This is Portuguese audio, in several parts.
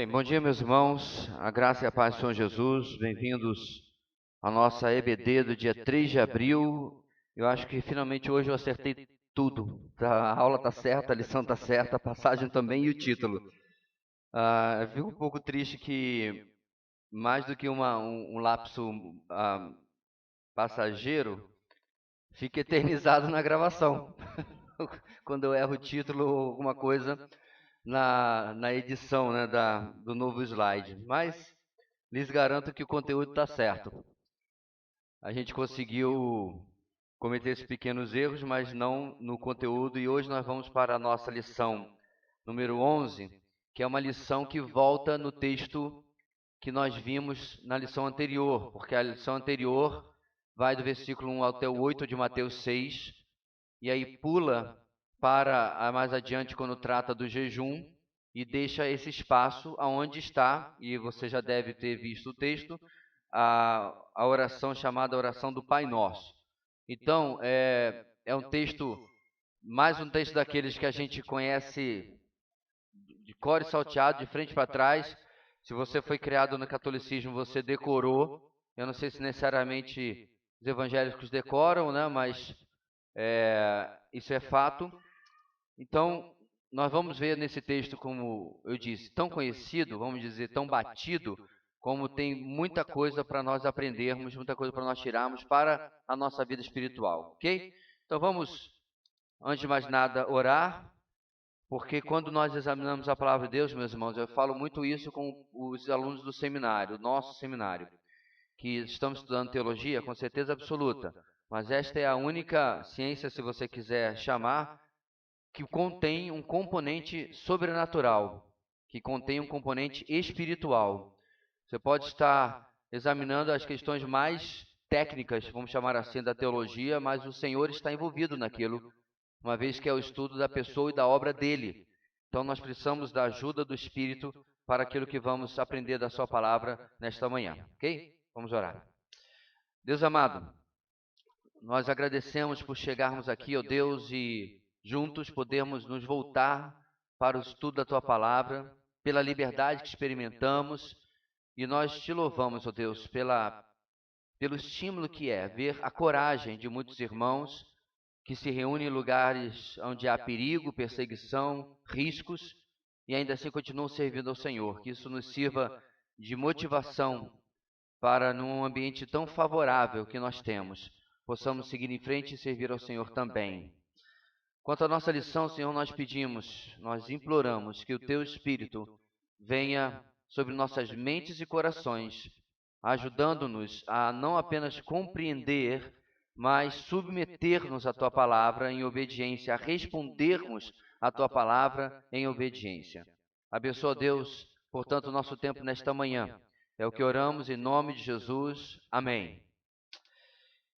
Bem, bom dia, meus irmãos. A graça e a paz do Senhor Jesus. Bem-vindos à nossa EBD do dia 3 de abril. Eu acho que finalmente hoje eu acertei tudo. A aula está certa, a lição está certa, a passagem também e o título. Eu fico um pouco triste que, mais do que um lapso passageiro, fique eternizado na gravação. Quando eu erro o título ou alguma coisa na edição, né, do novo slide. Mas lhes garanto que o conteúdo está certo. A gente conseguiu cometer esses pequenos erros, mas não no conteúdo. E hoje nós vamos para a nossa lição número 11, que é uma lição que volta no texto que nós vimos na lição anterior, porque a lição anterior vai do versículo 1 até o 8 de Mateus 6, e aí pula para mais adiante quando trata do jejum, e deixa esse espaço aonde está, e você já deve ter visto o texto, a oração chamada oração do Pai Nosso. Então, é um texto, mais um texto daqueles que a gente conhece de cor e salteado, de frente para trás. Se você foi criado no catolicismo, você decorou. Eu não sei se necessariamente os evangélicos decoram, né? Mas isso é fato. Então, nós vamos ver nesse texto, como eu disse, tão conhecido, vamos dizer, tão batido, como tem muita coisa para nós aprendermos, muita coisa para nós tirarmos para a nossa vida espiritual, ok? Então vamos, antes de mais nada, orar, porque quando nós examinamos a palavra de Deus, meus irmãos, eu falo muito isso com os alunos do seminário, nosso seminário, que estamos estudando teologia, com certeza absoluta, mas esta é a única ciência, se você quiser chamar, que contém um componente sobrenatural, que contém um componente espiritual. Você pode estar examinando as questões mais técnicas, vamos chamar assim, da teologia, mas o Senhor está envolvido naquilo, uma vez que é o estudo da pessoa e da obra dele. Então nós precisamos da ajuda do Espírito para aquilo que vamos aprender da sua palavra nesta manhã, ok? Vamos orar. Deus amado, nós agradecemos por chegarmos aqui, ó Deus, e juntos podermos nos voltar para o estudo da Tua Palavra, pela liberdade que experimentamos, e nós te louvamos, ó Deus, pelo estímulo que é ver a coragem de muitos irmãos que se reúnem em lugares onde há perigo, perseguição, riscos, e ainda assim continuam servindo ao Senhor. Que isso nos sirva de motivação para, num ambiente tão favorável que nós temos, possamos seguir em frente e servir ao Senhor também. Quanto à nossa lição, Senhor, nós pedimos, nós imploramos que o Teu Espírito venha sobre nossas mentes e corações, ajudando-nos a não apenas compreender, mas submeter-nos à Tua Palavra em obediência, a respondermos à Tua Palavra em obediência. Abençoa, Deus, portanto, o nosso tempo nesta manhã. É o que oramos em nome de Jesus. Amém.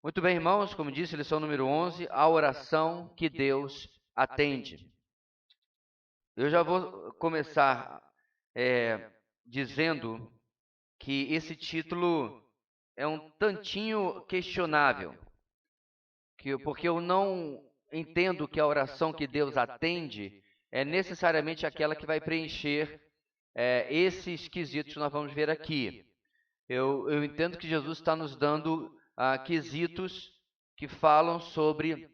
Muito bem, irmãos, como disse, lição número 11, a oração que Deus atende. Eu já vou começar dizendo que esse título é um tantinho questionável, porque eu não entendo que a oração que Deus atende é necessariamente aquela que vai preencher esses quesitos que nós vamos ver aqui. Eu entendo que Jesus está nos dando quesitos que falam sobre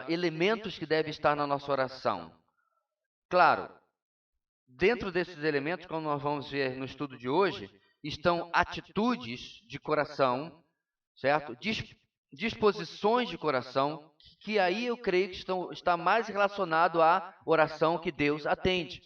elementos que devem estar na nossa oração. Claro, dentro desses elementos, como nós vamos ver no estudo de hoje, estão atitudes de coração, certo? Disposições de coração, que aí eu creio que está mais relacionado à oração que Deus atende.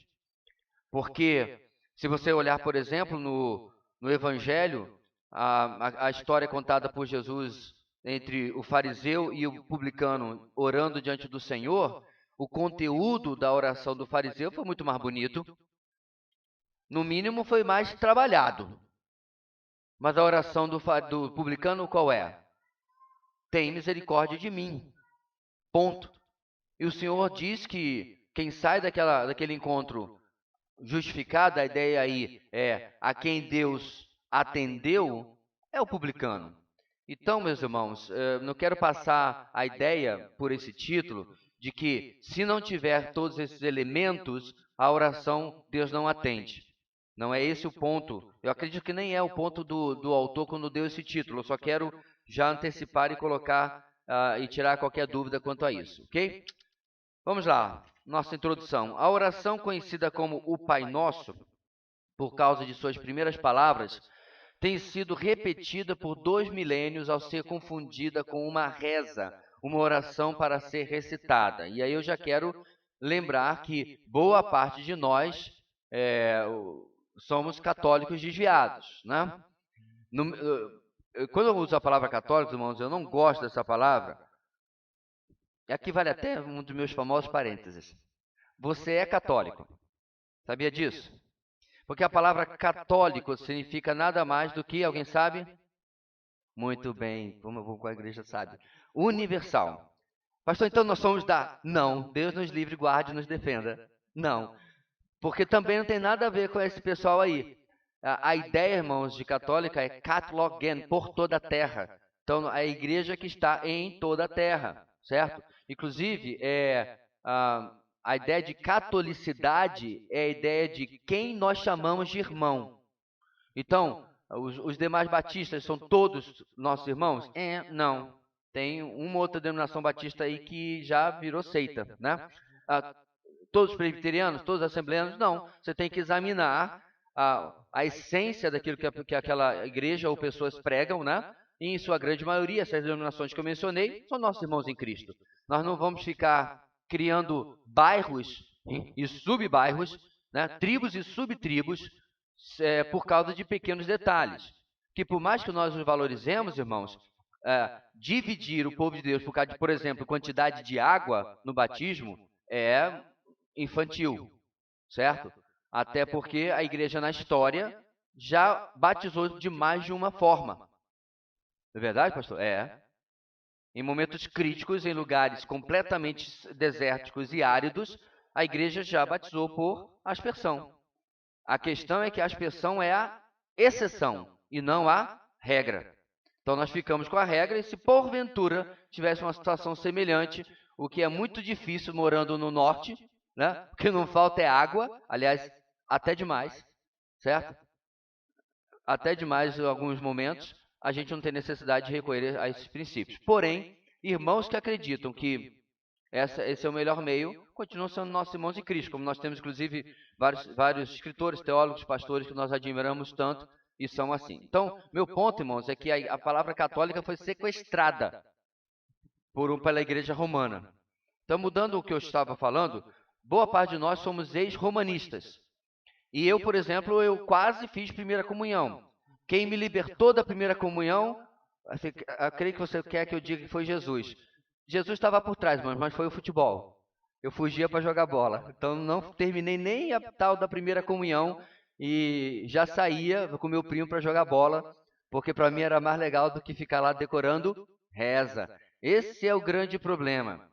Porque se você olhar, por exemplo, no Evangelho, a história contada por Jesus entre o fariseu e o publicano orando diante do Senhor, o conteúdo da oração do fariseu foi muito mais bonito, no mínimo foi mais trabalhado. Mas a oração do publicano qual é? Tem misericórdia de mim. Ponto. E o Senhor diz que quem sai daquele encontro justificado, a ideia aí é a quem Deus atendeu, é o publicano. Então, meus irmãos, não quero passar a ideia por esse título de que se não tiver todos esses elementos, a oração Deus não atende. Não é esse o ponto. Eu acredito que nem é o ponto do autor quando deu esse título. Eu só quero já antecipar e colocar e tirar qualquer dúvida quanto a isso, ok? Vamos lá, nossa introdução. A oração conhecida como o Pai Nosso, por causa de suas primeiras palavras, tem sido repetida por 2 milênios ao ser confundida com uma reza, uma oração para ser recitada. E aí eu já quero lembrar que boa parte de nós somos católicos desviados, né? Quando eu uso a palavra católico, irmãos, eu não gosto dessa palavra. Aqui vale até um dos meus famosos parênteses. Você é católico. Sabia disso? Porque a palavra católico significa nada mais do que, alguém sabe? Muito bem, como a igreja sabe. Universal. Pastor, então nós somos da... Não, Deus nos livre, guarde e nos defenda. Não, porque também não tem nada a ver com esse pessoal aí. A ideia, irmãos, de católica é catlogen, por toda a terra. Então, a igreja que está em toda a terra, certo? Inclusive, a ideia de catolicidade é a ideia de quem nós chamamos de irmão. Então, os demais batistas são todos nossos irmãos? Não. Tem uma outra denominação batista aí que já virou seita, né? Todos os presbiterianos, todos os assembleanos? Não. Você tem que examinar a essência daquilo que aquela igreja ou pessoas pregam, né? E, em sua grande maioria, essas denominações que eu mencionei são nossos irmãos em Cristo. Nós não vamos ficar criando bairros e subbairros, né? Tribos e subtribos, por causa de pequenos detalhes. Que por mais que nós os valorizemos, irmãos, dividir o povo de Deus por causa de, por exemplo, quantidade de água no batismo é infantil, certo? Até porque a igreja na história já batizou de mais de uma forma. É verdade, pastor? Em momentos críticos, em lugares completamente desérticos e áridos, a igreja já batizou por aspersão. A questão é que a aspersão é a exceção e não a regra. Então nós ficamos com a regra e se porventura tivesse uma situação semelhante, o que é muito difícil morando no norte, né? O que não falta é água, aliás, até demais, certo? Até demais em alguns momentos, a gente não tem necessidade de recorrer a esses princípios. Porém, irmãos que acreditam que esse é o melhor meio, continuam sendo nossos irmãos em Cristo, como nós temos, inclusive, vários escritores, teólogos, pastores que nós admiramos tanto e são assim. Então, meu ponto, irmãos, é que a palavra católica foi sequestrada pela igreja romana. Então, mudando o que eu estava falando, boa parte de nós somos ex-romanistas. E eu, por exemplo, eu quase fiz primeira comunhão. Quem me libertou da primeira comunhão, eu creio que você quer que eu diga que foi Jesus. Jesus estava por trás, mas foi o futebol. Eu fugia para jogar bola. Então não terminei nem a tal da primeira comunhão e já saía com meu primo para jogar bola, porque para mim era mais legal do que ficar lá decorando reza. Esse é o grande problema.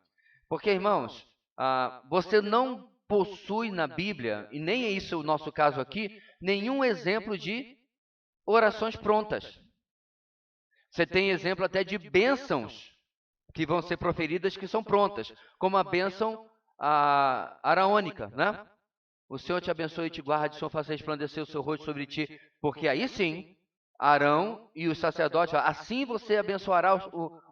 Porque, irmãos, você não possui na Bíblia, e nem é isso o nosso caso aqui, nenhum exemplo de orações prontas. Você tem exemplo até de bênçãos que vão ser proferidas que são prontas, como a bênção araônica, né? O Senhor te abençoe e te guarde, o Senhor faça resplandecer o seu rosto sobre ti, porque aí sim, Arão e os sacerdotes, assim você abençoará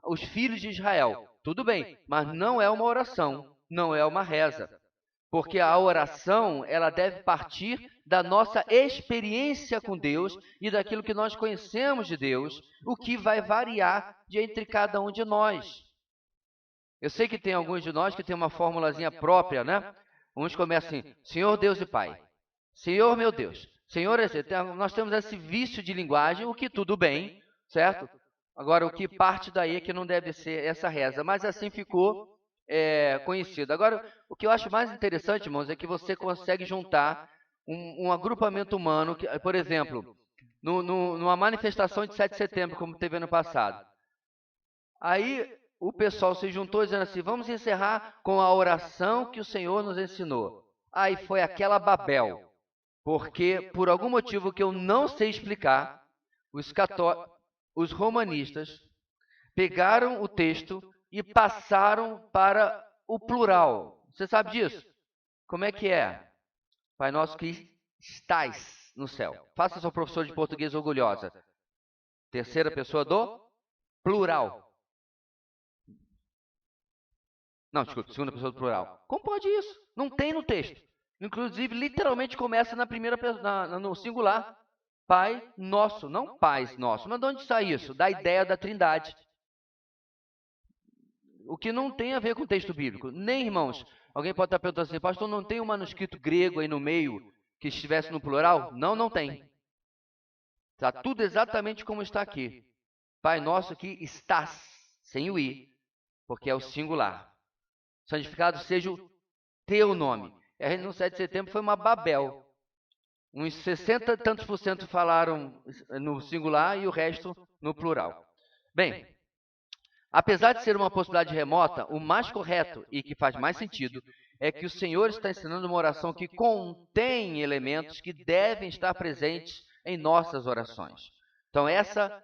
os filhos de Israel. Tudo bem, mas não é uma oração, não é uma reza. Porque a oração, ela deve partir da nossa experiência com Deus e daquilo que nós conhecemos de Deus, o que vai variar entre cada um de nós. Eu sei que tem alguns de nós que tem uma formulazinha própria, né? Uns começam assim, Senhor Deus e Pai, Senhor meu Deus, Senhor, nós temos esse vício de linguagem, o que tudo bem, certo? Agora, o que parte daí é que não deve ser essa reza, mas assim ficou conhecido. Agora, o que eu acho mais interessante, irmãos, é que você consegue juntar um agrupamento humano, que, por exemplo, numa manifestação de 7 de setembro, como teve ano passado. Aí o pessoal se juntou dizendo assim, vamos encerrar com a oração que o Senhor nos ensinou. Aí foi aquela Babel, porque por algum motivo que eu não sei explicar, os romanistas pegaram o texto e passaram para o plural. Você sabe disso? Como é que é? Pai nosso que estais. no céu. Faça sua professora de português orgulhosa. Terceira pessoa do plural. Não, desculpa, segunda pessoa do plural. Como pode isso? Não tem no texto. Inclusive, literalmente começa na primeira no singular. Pai nosso, não pais nosso. Mas de onde sai isso? Da ideia da trindade. O que não tem a ver com o texto bíblico. Nem, irmãos, alguém pode estar perguntando assim, pastor, não tem um manuscrito grego aí no meio que estivesse no plural? Não, não tem. Está tudo exatamente como está aqui. Pai nosso que estás, sem o i, porque é o singular. Santificado seja o teu nome. E a gente no 7 de setembro foi uma Babel. Uns 60 e tantos por cento falaram no singular e o resto no plural. Bem, apesar de ser uma possibilidade remota, o mais correto e que faz mais sentido é que o Senhor está ensinando uma oração que contém elementos que devem estar presentes em nossas orações. Então, essa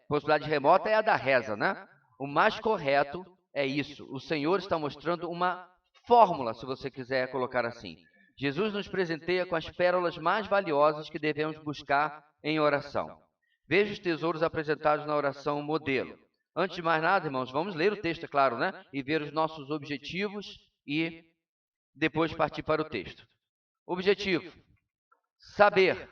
possibilidade remota é a da reza, né? O mais correto é isso. O Senhor está mostrando uma fórmula, se você quiser colocar assim. Jesus nos presenteia com as pérolas mais valiosas que devemos buscar em oração. Veja os tesouros apresentados na oração modelo. Antes de mais nada, irmãos, vamos ler o texto, é claro, né? E ver os nossos objetivos e depois partir para o texto. Objetivo: saber,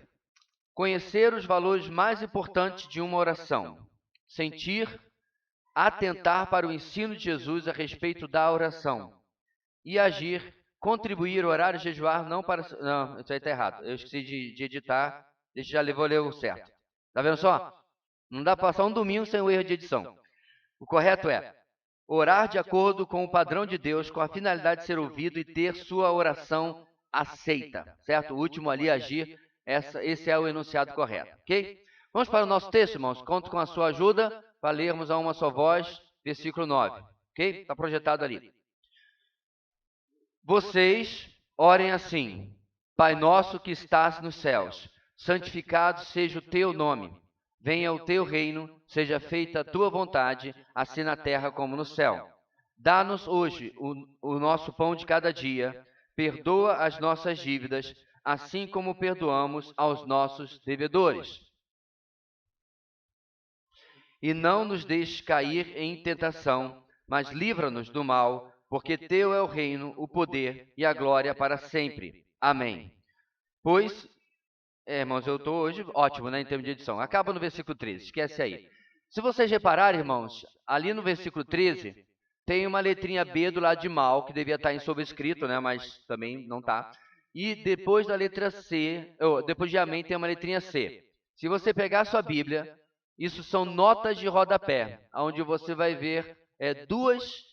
conhecer os valores mais importantes de uma oração. Sentir, atentar para o ensino de Jesus a respeito da oração. E agir, contribuir, orar e jejuar, não para... Não, isso aí está errado. Eu esqueci de editar, vou ler o certo. Está vendo só? Não dá para passar um domingo sem o erro de edição. O correto é orar de acordo com o padrão de Deus, com a finalidade de ser ouvido e ter sua oração aceita. Certo? O último ali, agir, esse é o enunciado correto. Ok? Vamos para o nosso texto, irmãos. Conto com a sua ajuda para lermos a uma só voz, versículo 9. Ok? Está projetado ali. Vocês orem assim: Pai nosso que estás nos céus, santificado seja o teu nome. Venha o teu reino, seja feita a tua vontade, assim na terra como no céu. Dá-nos hoje o nosso pão de cada dia. Perdoa as nossas dívidas, assim como perdoamos aos nossos devedores. E não nos deixes cair em tentação, mas livra-nos do mal, porque teu é o reino, o poder e a glória para sempre. Amém. Pois, irmãos, eu estou hoje ótimo, né, em termos de edição. Acaba no versículo 13, esquece aí. Se vocês repararem, irmãos, ali no versículo 13, tem uma letrinha B do lado de mal, que devia estar em sobrescrito, né, mas também não está. E depois da letra C, depois de amém, tem uma letrinha C. Se você pegar a sua Bíblia, isso são notas de rodapé, onde você vai ver duas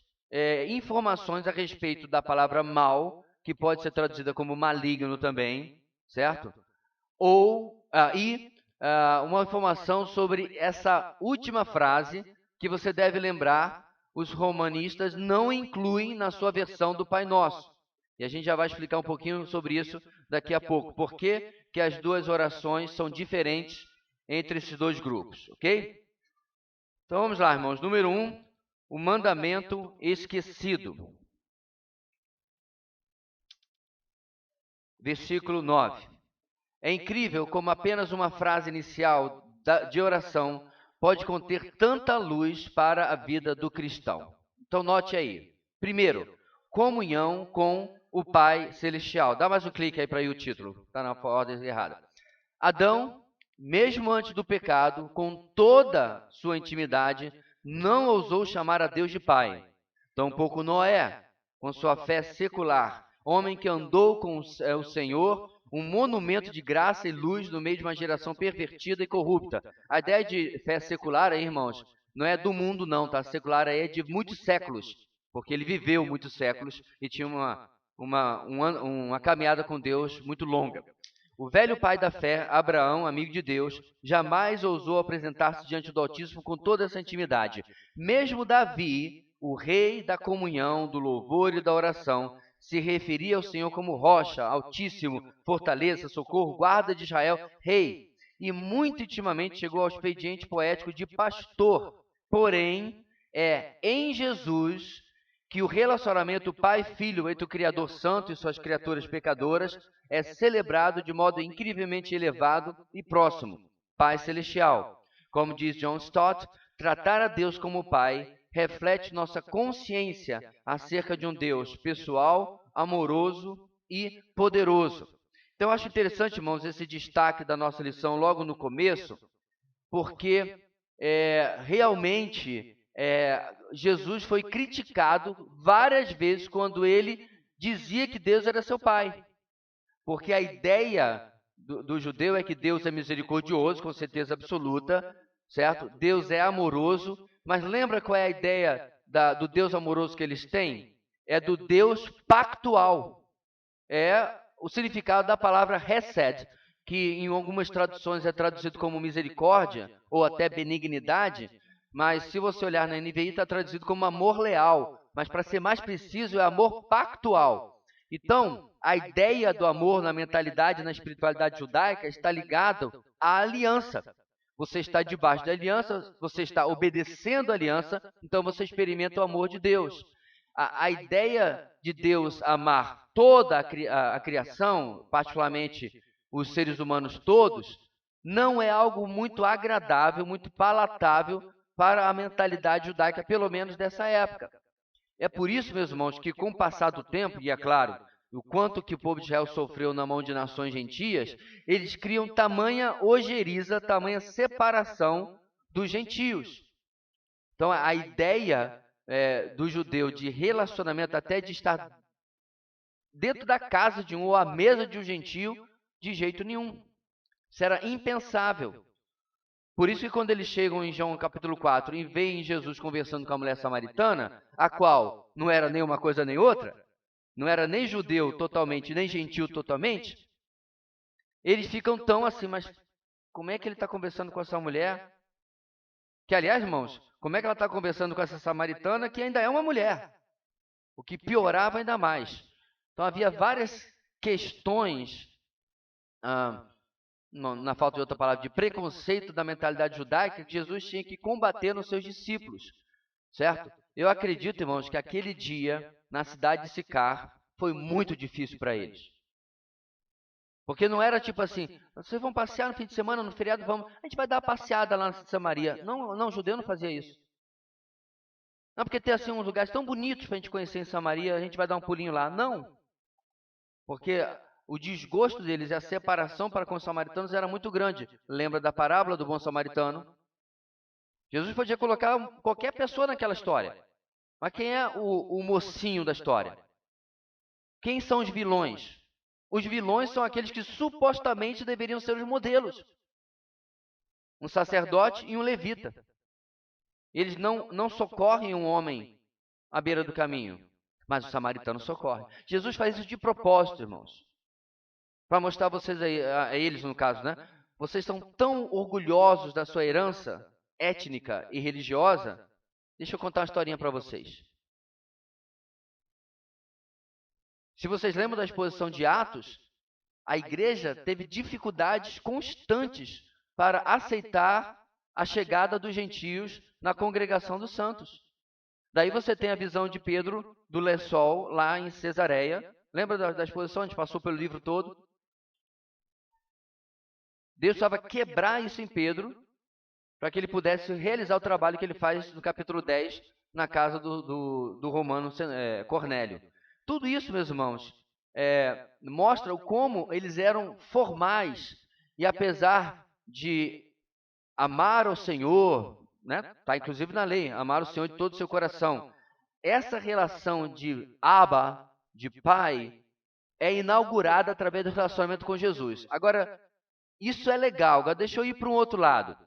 informações a respeito da palavra mal, que pode ser traduzida como maligno também, certo? Ou uma informação sobre essa última frase que você deve lembrar, os romanistas não incluem na sua versão do Pai Nosso. E a gente já vai explicar um pouquinho sobre isso daqui a pouco. Por que que as duas orações são diferentes entre esses dois grupos, ok? Então vamos lá, irmãos. Número 1, o mandamento esquecido. Versículo 9. É incrível como apenas uma frase inicial de oração pode conter tanta luz para a vida do cristão. Então note aí. Primeiro, comunhão com o Pai Celestial. Dá mais um clique aí para ir o título. Está na ordem errada. Adão, mesmo antes do pecado, com toda sua intimidade, não ousou chamar a Deus de Pai. Tampouco Noé, com sua fé secular, homem que andou com o Senhor, um monumento de graça e luz no meio de uma geração pervertida e corrupta. A ideia de fé secular aí, irmãos, não é do mundo não, tá? Secular aí é de muitos séculos, porque ele viveu muitos séculos e tinha uma caminhada com Deus muito longa. O velho pai da fé, Abraão, amigo de Deus, jamais ousou apresentar-se diante do Altíssimo com toda essa intimidade. Mesmo Davi, o rei da comunhão, do louvor e da oração, se referia ao Senhor como rocha, altíssimo, fortaleza, socorro, guarda de Israel, rei. E muito intimamente chegou ao expediente poético de pastor. Porém, é em Jesus que o relacionamento pai-filho entre o Criador Santo e suas criaturas pecadoras é celebrado de modo incrivelmente elevado e próximo, Pai Celestial. Como diz John Stott, tratar a Deus como Pai reflete nossa consciência acerca de um Deus pessoal, amoroso e poderoso. Então, eu acho interessante, irmãos, esse destaque da nossa lição logo no começo, porque realmente Jesus foi criticado várias vezes quando ele dizia que Deus era seu Pai. Porque a ideia do judeu é que Deus é misericordioso, com certeza absoluta, certo? Deus é amoroso, mas lembra qual é a ideia do Deus amoroso que eles têm? É do Deus pactual. É o significado da palavra hesed, que em algumas traduções é traduzido como misericórdia ou até benignidade, mas se você olhar na NVI está traduzido como amor leal, mas para ser mais preciso é amor pactual. Então, a ideia do amor na mentalidade, na espiritualidade judaica está ligado à aliança. Você está debaixo da aliança, você está obedecendo a aliança, então você experimenta o amor de Deus. A ideia de Deus amar toda a criação, particularmente os seres humanos todos, não é algo muito agradável, muito palatável para a mentalidade judaica, pelo menos dessa época. É por isso, meus irmãos, que com o passar do tempo, e é claro, o quanto que o povo de Israel sofreu na mão de nações gentias, eles criam tamanha ojeriza, tamanha separação dos gentios. Então, a ideia do judeu de relacionamento, até de estar dentro da casa de um ou à mesa de um gentio, de jeito nenhum. Isso era impensável. Por isso que quando eles chegam em João capítulo 4 e veem Jesus conversando com a mulher samaritana, a qual não era nem uma coisa nem outra, não era nem judeu totalmente, nem gentil totalmente, eles ficam tão assim, mas como é que ele está conversando com essa mulher? Que, aliás, irmãos, como é que ela está conversando com essa samaritana que ainda é uma mulher? O que piorava ainda mais. Então havia várias questões, na falta de outra palavra, de preconceito da mentalidade judaica que Jesus tinha que combater nos seus discípulos, certo? Eu acredito, irmãos, que aquele dia, na cidade de Sicar, foi muito difícil para eles. Porque não era tipo assim, vocês vão passear no fim de semana, no feriado, vamos, a gente vai dar uma passeada lá na Samaria. Não, não, o judeu não fazia isso. Não, porque tem assim uns lugares tão bonitos para a gente conhecer em Samaria, a gente vai dar um pulinho lá. Não, porque o desgosto deles e a separação para com os samaritanos era muito grande. Lembra da parábola do bom samaritano? Jesus podia colocar qualquer pessoa naquela história. Mas quem é o mocinho da história? Quem são os vilões? Os vilões são aqueles que supostamente deveriam ser os modelos. Um sacerdote e um levita. Eles não socorrem um homem à beira do caminho, mas o samaritano socorre. Jesus faz isso de propósito, irmãos. Para mostrar a vocês, a eles no caso, né? Vocês são tão orgulhosos da sua herança étnica e religiosa. Deixa eu contar uma historinha para vocês. Se vocês lembram da exposição de Atos, a igreja teve dificuldades constantes para aceitar a chegada dos gentios na congregação dos santos. Daí você tem a visão de Pedro do lençol lá em Cesareia. Lembra da exposição? A gente passou pelo livro todo. Deus estava quebrar isso em Pedro para que ele pudesse realizar o trabalho que ele faz no capítulo 10 na casa do romano Cornélio. Tudo isso, meus irmãos, mostra como eles eram formais e apesar de amar o Senhor, né? Tá inclusive na lei, amar o Senhor de todo o seu coração. Essa relação de Abba, de pai, é inaugurada através do relacionamento com Jesus. Agora, isso é legal. Agora, deixa eu ir para um outro lado.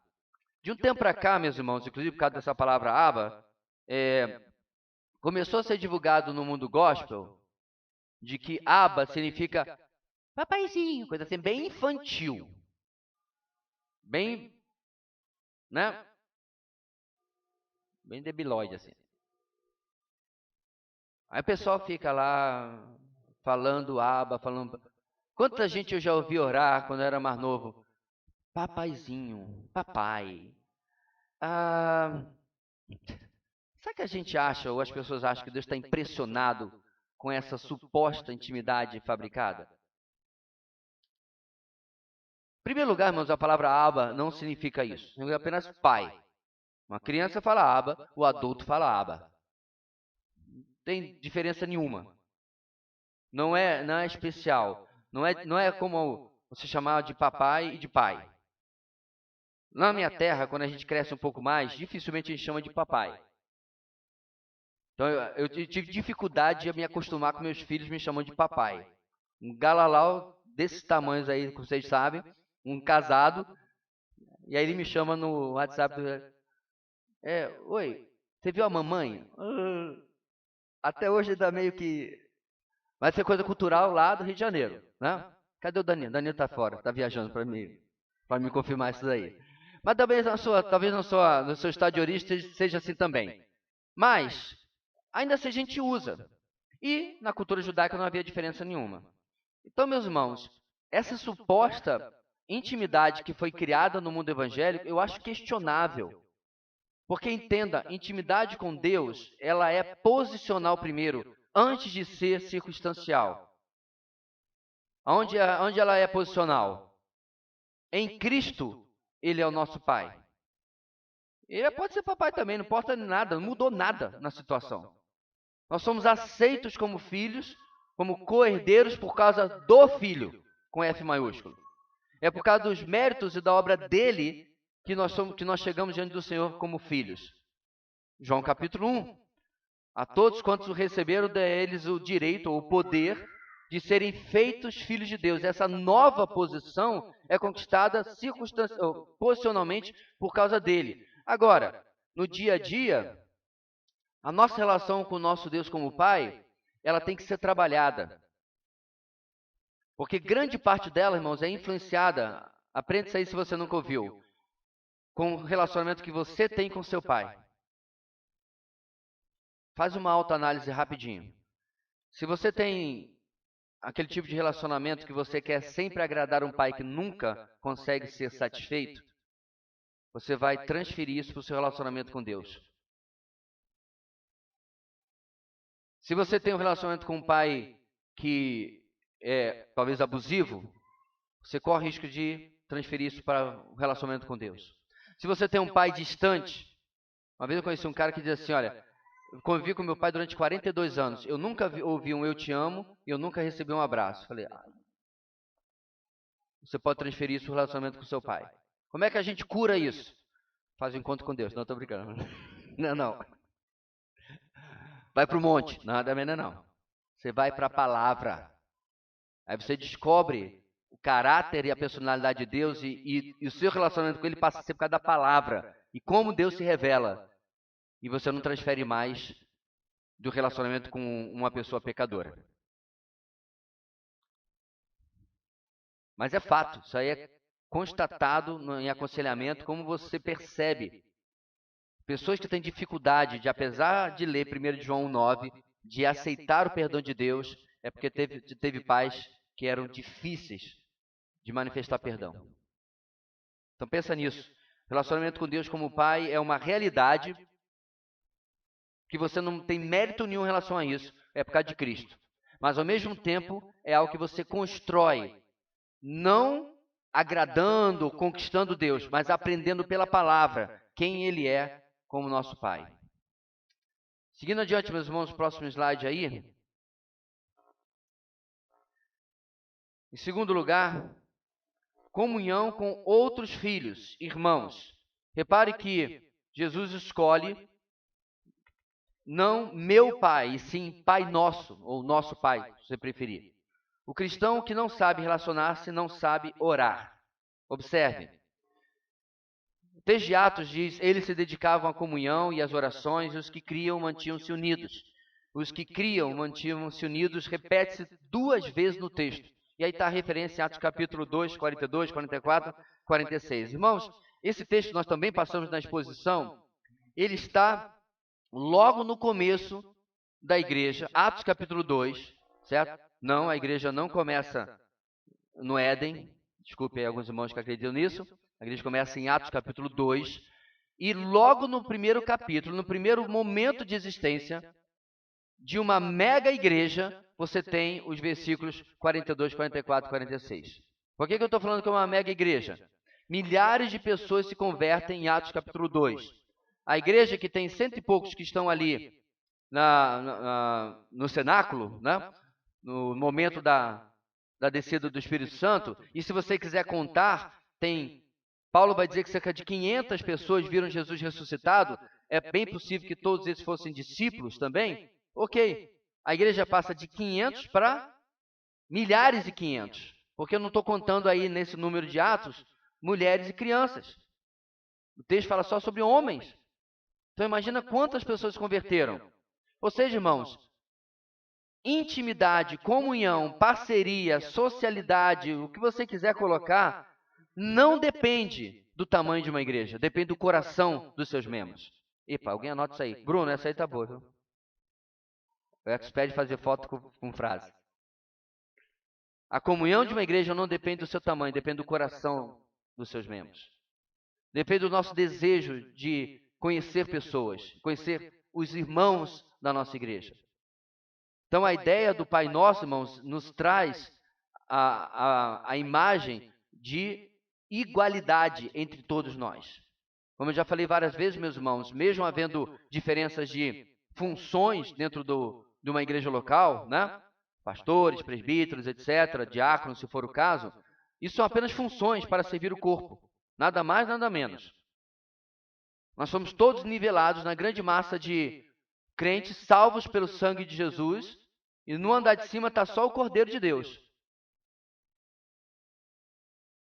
De um tempo para cá, meus irmãos, inclusive por causa dessa palavra Abba, começou a ser divulgado no mundo gospel de que Abba significa papaizinho, coisa assim, bem infantil. Bem, né? Bem debilóide, assim. Aí o pessoal fica lá falando Abba, falando... Quanta gente eu já ouvi orar quando eu era mais novo? Papaizinho, papai. Sabe que a gente acha, ou as pessoas acham que Deus está impressionado com essa suposta intimidade fabricada? Em primeiro lugar, irmãos, a palavra Abba não significa isso. Significa apenas pai. Uma criança fala Abba, o adulto fala Abba. Não tem diferença nenhuma. Não é especial. Não é como você chamar de papai e de pai. Na minha terra, quando a gente cresce um pouco mais, dificilmente a gente chama de papai. Então eu tive dificuldade de me acostumar com meus filhos me chamando de papai. Um galalau desses tamanhos aí, como vocês sabem, um casado, e aí ele me chama no WhatsApp. Oi, você viu a mamãe? Até hoje dá meio que... Mas isso é coisa cultural lá do Rio de Janeiro, né? Cadê o Danilo? Danilo tá fora, tá viajando para me confirmar isso daí. Mas talvez no seu estado de origem seja assim também. Mas, ainda assim a gente usa. E na cultura judaica não havia diferença nenhuma. Então, meus irmãos, essa suposta intimidade que foi criada no mundo evangélico, eu acho questionável. Porque entenda, intimidade com Deus, ela é posicional primeiro, antes de ser circunstancial. Onde ela é posicional? Em Cristo, Ele é o nosso Pai. Ele pode ser papai também, não importa nada, não mudou nada na situação. Nós somos aceitos como filhos, como co-herdeiros por causa do Filho, com F maiúsculo. É por causa dos méritos e da obra dele que nós chegamos diante do Senhor como filhos. João capítulo 1. A todos quantos o receberam, deles o direito ou o poder de serem feitos filhos de Deus. Essa nova posição é conquistada posicionalmente por causa dele. Agora, no dia a dia, a nossa relação com o nosso Deus como Pai, ela tem que ser trabalhada. Porque grande parte dela, irmãos, é influenciada, aprende isso aí se você nunca ouviu, com o relacionamento que você tem com seu pai. Faz uma autoanálise rapidinho. Se você tem aquele tipo de relacionamento que você quer sempre agradar um pai que nunca consegue ser satisfeito, você vai transferir isso para o seu relacionamento com Deus. Se você tem um relacionamento com um pai que é talvez abusivo, você corre o risco de transferir isso para o relacionamento com Deus. Se você tem um pai distante, uma vez eu conheci um cara que dizia assim, olha, eu convivi com meu pai durante 42 anos, eu nunca ouvi um eu te amo e eu nunca recebi um abraço. Falei, você pode transferir isso para o relacionamento com seu pai. Como é que a gente cura isso? Faz um encontro com Deus. Não, estou brincando. Não. Vai para o monte. Não, também não. Você vai para a palavra. Aí você descobre o caráter e a personalidade de Deus e o seu relacionamento com ele passa a ser por causa da palavra. E como Deus se revela. E você não transfere mais do relacionamento com uma pessoa pecadora. Mas é fato, isso aí é constatado em aconselhamento, como você percebe. Pessoas que têm dificuldade de, apesar de ler 1 João 9, de aceitar o perdão de Deus, é porque teve pais que eram difíceis de manifestar perdão. Então pensa nisso. Relacionamento com Deus como pai é uma realidade que você não tem mérito nenhum em relação a isso, é por causa de Cristo. Mas ao mesmo tempo é algo que você constrói, não agradando, conquistando Deus, mas aprendendo pela palavra quem Ele é como nosso Pai. Seguindo adiante, meus irmãos, próximo slide aí. Em segundo lugar, comunhão com outros filhos, irmãos. Repare que Jesus escolhe não meu pai, e sim Pai Nosso, ou Nosso Pai, se você preferir. O cristão que não sabe relacionar-se não sabe orar. Observe. O texto de Atos diz, eles se dedicavam à comunhão e às orações, e os que criam mantinham-se unidos. Os que criam mantinham-se unidos, repete-se 2 vezes no texto. E aí está a referência em Atos capítulo 2, 42, 44, 46. Irmãos, esse texto que nós também passamos na exposição, ele está logo no começo da igreja, Atos capítulo 2, certo? Não, a igreja não começa no Éden, desculpe aí alguns irmãos que acreditam nisso, a igreja começa em Atos capítulo 2, E logo no primeiro capítulo, no primeiro momento de existência de uma mega igreja, você tem os versículos 42, 44 e 46. Por que eu estou falando que é uma mega igreja? Milhares de pessoas se convertem em Atos capítulo 2. A igreja que tem 100 e poucos que estão ali no cenáculo, né? No momento da descida do Espírito Santo, e se você quiser contar, Paulo vai dizer que cerca de 500 pessoas viram Jesus ressuscitado. É bem possível que todos esses fossem discípulos também. Ok, a igreja passa de 500 para milhares e 500, porque eu não estou contando aí nesse número de Atos mulheres e crianças. O texto fala só sobre homens. Então imagina quantas pessoas se converteram. Ou seja, irmãos, intimidade, comunhão, parceria, socialidade, o que você quiser colocar, não depende do tamanho de uma igreja, depende do coração dos seus membros. Epa, alguém anota isso aí. Bruno, essa aí tá boa, viu? O expert fazer foto com frase. A comunhão de uma igreja não depende do seu tamanho, depende do coração dos seus membros. Depende do nosso desejo de conhecer pessoas, conhecer os irmãos da nossa igreja. Então, a ideia do Pai Nosso, irmãos, nos traz a imagem de igualdade entre todos nós. Como eu já falei várias vezes, meus irmãos, mesmo havendo diferenças de funções dentro de uma igreja local, né? Pastores, presbíteros, etc., diáconos, se for o caso, isso são apenas funções para servir o corpo. Nada mais, nada menos. Nós somos todos nivelados na grande massa de crentes salvos pelo sangue de Jesus, e no andar de cima está só o Cordeiro de Deus.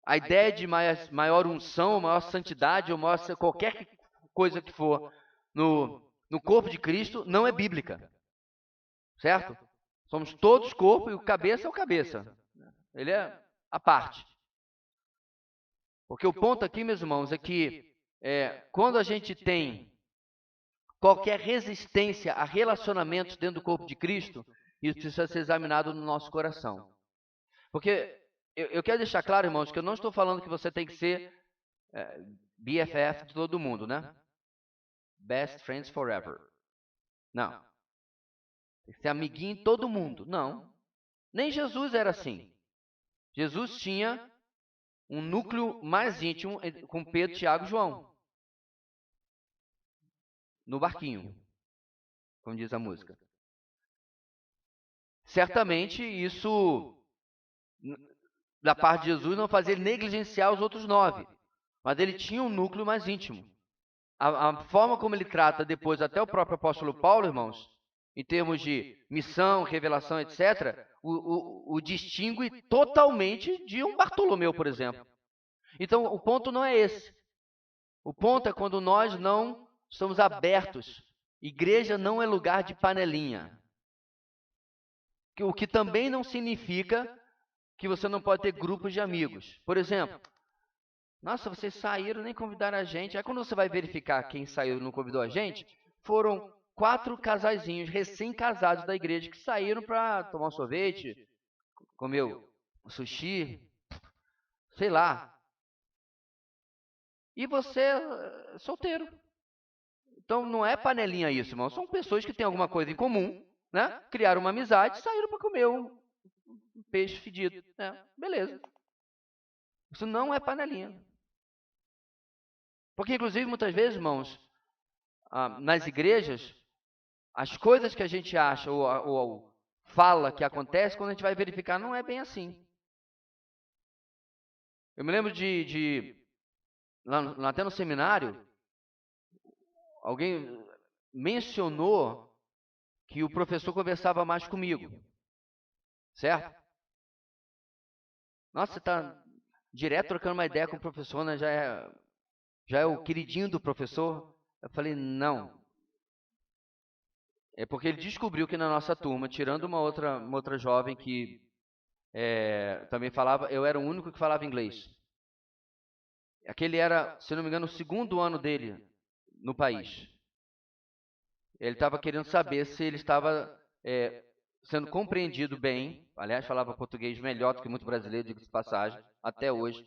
A ideia de maior unção, maior santidade, ou maior qualquer coisa que for no corpo de Cristo não é bíblica. Certo? Somos todos corpo e o cabeça é o cabeça. Ele é a parte. Porque o ponto aqui, meus irmãos, é que quando a gente tem qualquer resistência a relacionamentos dentro do corpo de Cristo, isso precisa ser examinado no nosso coração. Porque eu quero deixar claro, irmãos, que eu não estou falando que você tem que ser BFF de todo mundo, né? Best friends forever. Não. Tem que ser amiguinho de todo mundo. Não. Nem Jesus era assim. Jesus tinha um núcleo mais íntimo com Pedro, Tiago e João. No barquinho, como diz a música. Certamente isso, da parte de Jesus, não fazia ele negligenciar os outros 9. Mas ele tinha um núcleo mais íntimo. A forma como ele trata depois até o próprio apóstolo Paulo, irmãos, em termos de missão, revelação, etc., o distingue totalmente de um Bartolomeu, por exemplo. Então, o ponto não é esse. O ponto é quando nós não estamos abertos. Igreja não é lugar de panelinha. O que também não significa que você não pode ter grupos de amigos. Por exemplo, nossa, vocês saíram, nem convidaram a gente. Aí quando você vai verificar quem saiu e não convidou a gente, foram 4 casaizinhos recém-casados da igreja que saíram para tomar um sorvete, comer um sushi, sei lá. E você é solteiro. Então não é panelinha isso, irmão. São pessoas que têm alguma coisa em comum, né? Criaram uma amizade e saíram para comer um peixe fedido. Beleza. Isso não é panelinha. Porque, inclusive, muitas vezes, irmãos, nas igrejas, as coisas que a gente acha ou fala que acontece, quando a gente vai verificar, não é bem assim. Eu me lembro lá até no seminário, alguém mencionou que o professor conversava mais comigo. Certo? Nossa, você está direto trocando uma ideia com o professor, né? Já é o queridinho do professor? Eu falei, não. É porque ele descobriu que na nossa turma, tirando uma outra jovem que também falava, eu era o único que falava inglês. Aquele era, se não me engano, o 2º ano dele no país. Ele estava querendo saber se ele estava sendo compreendido bem. Aliás, falava português melhor do que muito brasileiro, diga-se de passagem, até hoje.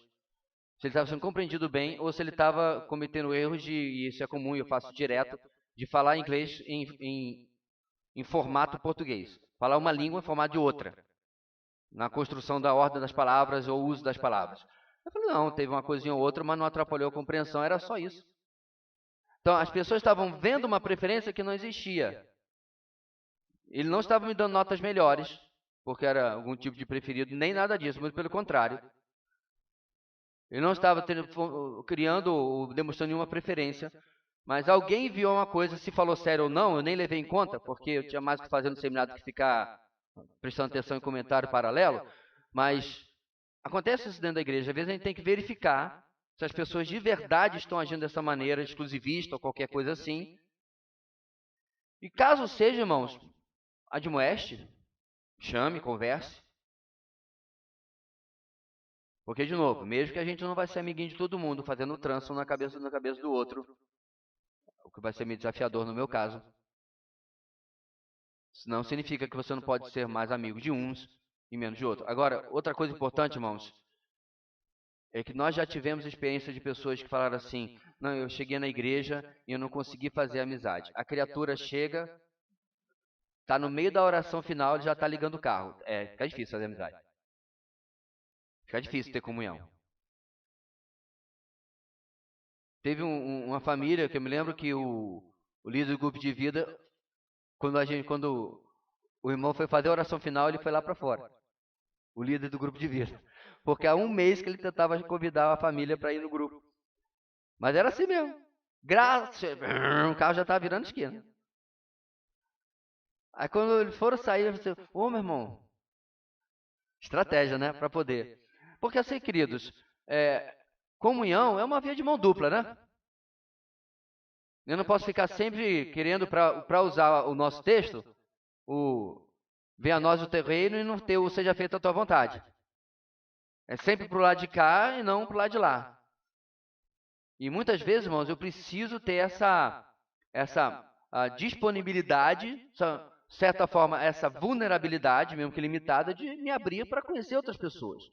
Se ele estava sendo compreendido bem ou se ele estava cometendo erros de, e isso é comum, eu faço direto, de falar inglês em formato português. Falar uma língua em formato de outra, na construção da ordem das palavras ou uso das palavras. Eu falei, não, teve uma coisinha ou outra, mas não atrapalhou a compreensão, era só isso. Então, as pessoas estavam vendo uma preferência que não existia. Ele não estava me dando notas melhores, porque era algum tipo de preferido, nem nada disso, muito pelo contrário. Ele não estava criando ou demonstrando nenhuma preferência, mas alguém viu uma coisa, se falou sério ou não, eu nem levei em conta, porque eu tinha mais o que fazer no seminário do que ficar prestando atenção em comentário paralelo, mas acontece isso dentro da igreja. Às vezes a gente tem que verificar se as pessoas de verdade estão agindo dessa maneira, exclusivista ou qualquer coisa assim. E caso seja, irmãos, admoeste, chame, converse. Porque, de novo, mesmo que a gente não vai ser amiguinho de todo mundo, fazendo trânsito na cabeça do outro, o que vai ser meio desafiador no meu caso, não significa que você não pode ser mais amigo de uns e menos de outros. Agora, outra coisa importante, irmãos, é que nós já tivemos experiência de pessoas que falaram assim, não, eu cheguei na igreja e eu não consegui fazer amizade. A criatura chega, está no meio da oração final, ele já está ligando o carro. Fica difícil fazer amizade. Fica difícil ter comunhão. Teve uma família que eu me lembro que o líder do grupo de vida, quando o irmão foi fazer a oração final, ele foi lá para fora. O líder do grupo de vida. Porque há um mês que ele tentava convidar a família para ir no grupo. Mas era assim mesmo. O carro já estava virando esquina. Aí quando eles foram sair, ele disse, ô meu irmão, estratégia, né? Para poder. Porque assim, queridos, comunhão é uma via de mão dupla, né? Eu não posso ficar sempre querendo, para usar o nosso texto, venha a nós o teu reino e não ter o seja feita a tua vontade. É sempre para o lado de cá e não para o lado de lá. E muitas vezes, irmãos, eu preciso ter essa disponibilidade, certa forma, essa vulnerabilidade, mesmo que limitada, de me abrir para conhecer outras pessoas.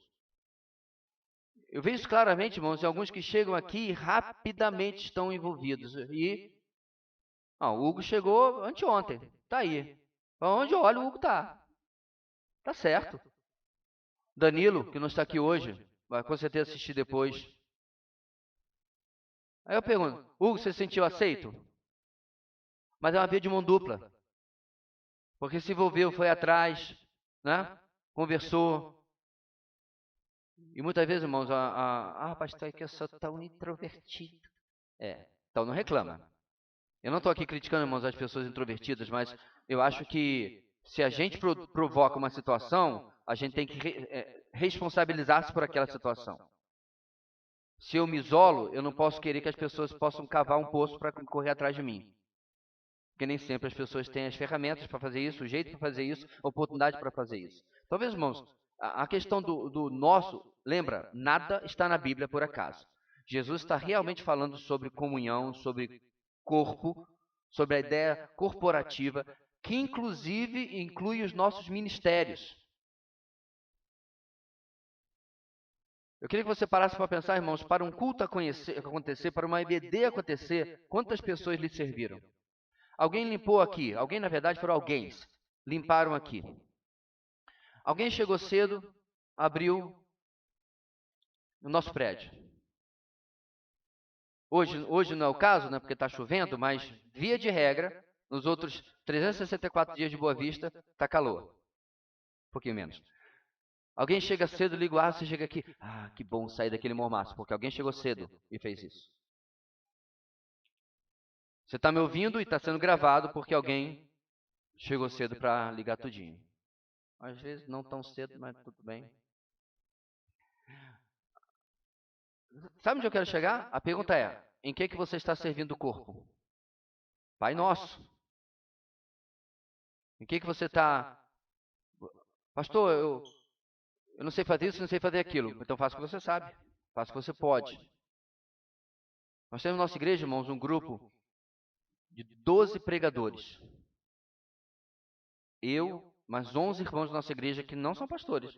Eu vejo isso claramente, irmãos, em alguns que chegam aqui e rapidamente estão envolvidos. O Hugo chegou anteontem, está aí. Para onde eu olho, o Hugo está. Está certo. Danilo, que não está aqui hoje, vai com certeza assistir depois. Aí eu pergunto, Hugo, você se sentiu aceito? Mas é uma via de mão dupla. Porque se envolveu, foi atrás, né? Conversou. E muitas vezes, irmãos, pastor, é que eu sou tão introvertido. Então não reclama. Eu não estou aqui criticando, irmãos, as pessoas introvertidas, mas eu acho que se a gente provoca uma situação, a gente tem que responsabilizar-se por aquela situação. Se eu me isolo, eu não posso querer que as pessoas possam cavar um poço para correr atrás de mim. Porque nem sempre as pessoas têm as ferramentas para fazer isso, o jeito para fazer isso, a oportunidade para fazer isso. Talvez, irmãos, a questão do nosso, lembra, nada está na Bíblia por acaso. Jesus está realmente falando sobre comunhão, sobre corpo, sobre a ideia corporativa, que inclusive inclui os nossos ministérios. Eu queria que você parasse para pensar, irmãos, para um culto acontecer, para uma EBD acontecer, quantas pessoas lhe serviram? Alguém limpou aqui. Alguém, na verdade, foram alguém. Limparam aqui. Alguém chegou cedo, abriu o nosso prédio. Hoje não é o caso, né, porque está chovendo, mas via de regra, nos outros 364 dias de Boa Vista, está calor. Um pouquinho menos. Alguém chega cedo, liga o ar, você chega aqui. Que bom sair daquele mormaço, porque alguém chegou cedo e fez isso. Você está me ouvindo e está sendo gravado porque alguém chegou cedo para ligar tudinho. Às vezes não tão cedo, mas tudo bem. Sabe onde eu quero chegar? A pergunta é, em que você está servindo o corpo? Pai Nosso. Em que você está... Pastor, eu não sei fazer isso, não sei fazer aquilo. Então faça o que você sabe. Faça o que você pode. Nós temos na nossa igreja, irmãos, um grupo de 12 pregadores. Eu, mais 11 irmãos da nossa igreja que não são pastores.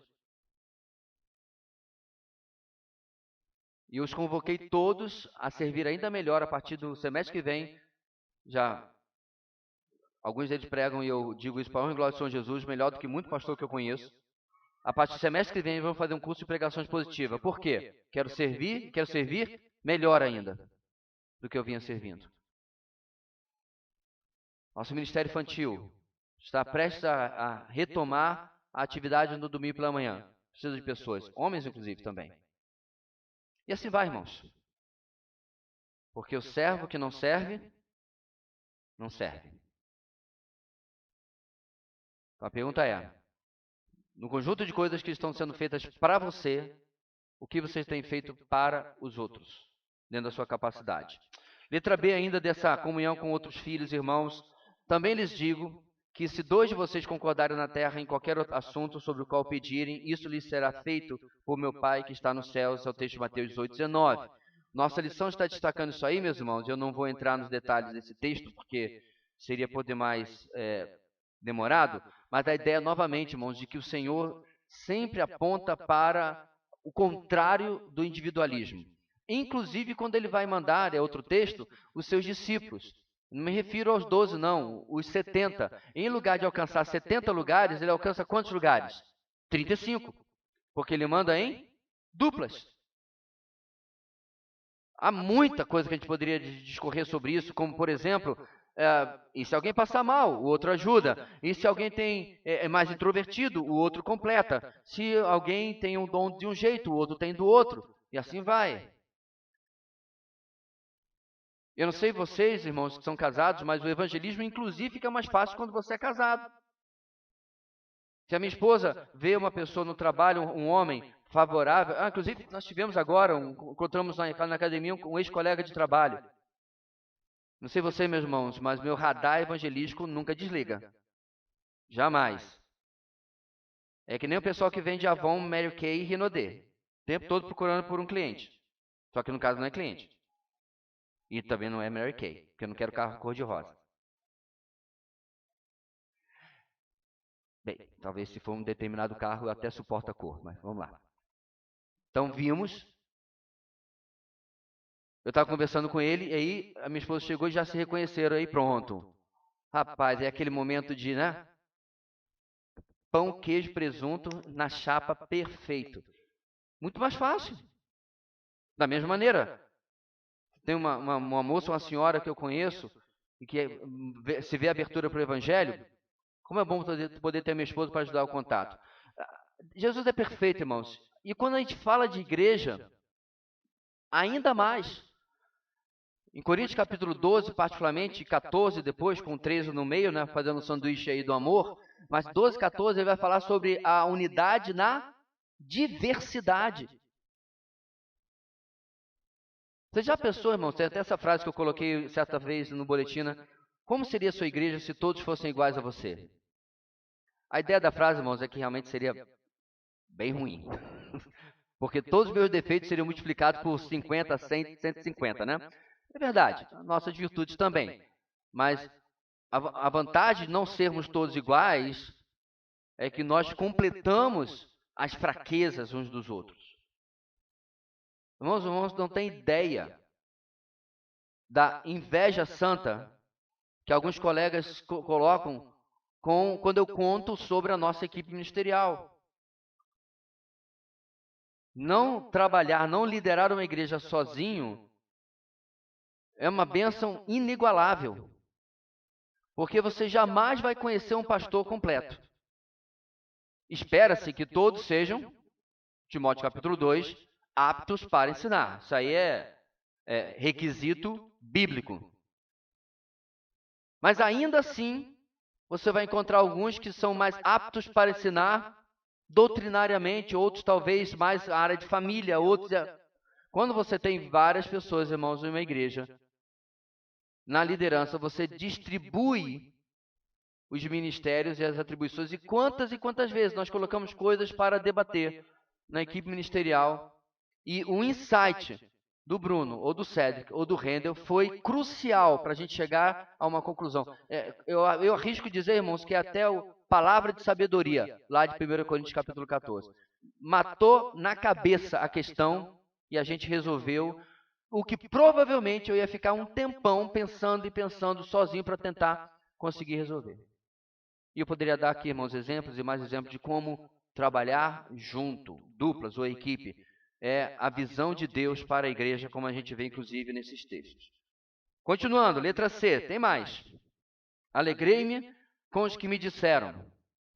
E eu os convoquei todos a servir ainda melhor a partir do semestre que vem. Já alguns deles pregam, e eu digo isso para a honra e glória de São Jesus, melhor do que muito pastor que eu conheço. A partir do semestre que vem, vamos fazer um curso de pregações positivas. Por quê? Quero servir melhor ainda do que eu vinha servindo. Nosso Ministério Infantil está prestes a retomar a atividade no domingo pela manhã. Precisa de pessoas, homens inclusive também. E assim vai, irmãos. Porque o servo que não serve, não serve. Então a pergunta é, no conjunto de coisas que estão sendo feitas para você, o que você tem feito para os outros, dentro da sua capacidade? Letra B ainda dessa comunhão com outros filhos e irmãos, também lhes digo que se 2 de vocês concordarem na terra em qualquer assunto sobre o qual pedirem, isso lhes será feito por meu Pai que está nos céus, é o texto de Mateus 18:19. Nossa lição está destacando isso aí, meus irmãos. Eu não vou entrar nos detalhes desse texto, porque seria por demais demorado, mas a ideia, novamente, irmãos, de que o Senhor sempre aponta para o contrário do individualismo. Inclusive, quando ele vai mandar, é outro texto, os seus discípulos. Não me refiro aos 12, não, os 70. Em lugar de alcançar 70 lugares, ele alcança quantos lugares? 35. Porque ele manda em duplas. Há muita coisa que a gente poderia discorrer sobre isso, como, por exemplo, e se alguém passar mal, o outro ajuda. E se alguém é mais introvertido, o outro completa. Se alguém tem um dom de um jeito, o outro tem do outro. E assim vai. Eu não sei vocês, irmãos, que são casados, mas o evangelismo, inclusive, fica mais fácil quando você é casado. Se a minha esposa vê uma pessoa no trabalho, um homem favorável... inclusive, nós tivemos agora, encontramos na academia um ex-colega de trabalho. Não sei você, meus irmãos, mas meu radar evangelístico nunca desliga. Jamais. É que nem o pessoal que vende Avon, Mary Kay e Rinodê. O tempo todo procurando por um cliente. Só que no caso não é cliente. E também não é Mary Kay, porque eu não quero carro cor-de-rosa. Bem, talvez se for um determinado carro eu até suporto a cor, mas vamos lá. Então vimos. Eu estava conversando com ele, e aí a minha esposa chegou e já se reconheceram, aí pronto. Rapaz, é aquele momento de, né? Pão, queijo, presunto na chapa, perfeito. Muito mais fácil. Da mesma maneira, tem uma moça, uma senhora que eu conheço, e que se vê abertura para o evangelho, como é bom poder ter minha esposa para ajudar o contato. Jesus é perfeito, irmãos. E quando a gente fala de igreja, ainda mais. Em Coríntios capítulo 12, particularmente, 14 depois, com 13 no meio, né, fazendo um sanduíche aí do amor, mas 12, 14, ele vai falar sobre a unidade na diversidade. Você já pensou, irmão, tem até essa frase que eu coloquei certa vez no boletim, né? Como seria a sua igreja se todos fossem iguais a você? A ideia da frase, irmãos, é que realmente seria bem ruim. Porque todos os meus defeitos seriam multiplicados por 50, 100, 150, né? É verdade, nossas virtudes também. Mas a vantagem de não sermos todos iguais é que nós completamos as fraquezas uns dos outros. Irmãos, não têm ideia da inveja santa que alguns colegas colocam quando eu conto sobre a nossa equipe ministerial. Não trabalhar, não liderar uma igreja sozinho é uma bênção inigualável. Porque você jamais vai conhecer um pastor completo. Espera-se que todos sejam, Timóteo capítulo 2, aptos para ensinar. Isso aí é requisito bíblico. Mas ainda assim, você vai encontrar alguns que são mais aptos para ensinar doutrinariamente, outros talvez mais a área de família, outros... Quando você tem várias pessoas, irmãos, em uma igreja, na liderança, você distribui os ministérios e as atribuições. E quantas vezes nós colocamos coisas para debater na equipe ministerial e o insight do Bruno, ou do Cédric, ou do Rendel foi crucial para a gente chegar a uma conclusão. Eu arrisco dizer, irmãos, que até a palavra de sabedoria, lá de 1 Coríntios capítulo 14, matou na cabeça a questão e a gente resolveu o que provavelmente eu ia ficar um tempão pensando e pensando sozinho para tentar conseguir resolver. E eu poderia dar aqui, irmãos, exemplos e mais exemplos de como trabalhar junto, duplas ou equipe, é a visão de Deus para a igreja, como a gente vê inclusive nesses textos. Continuando, letra C, tem mais. Alegrei-me com os que me disseram,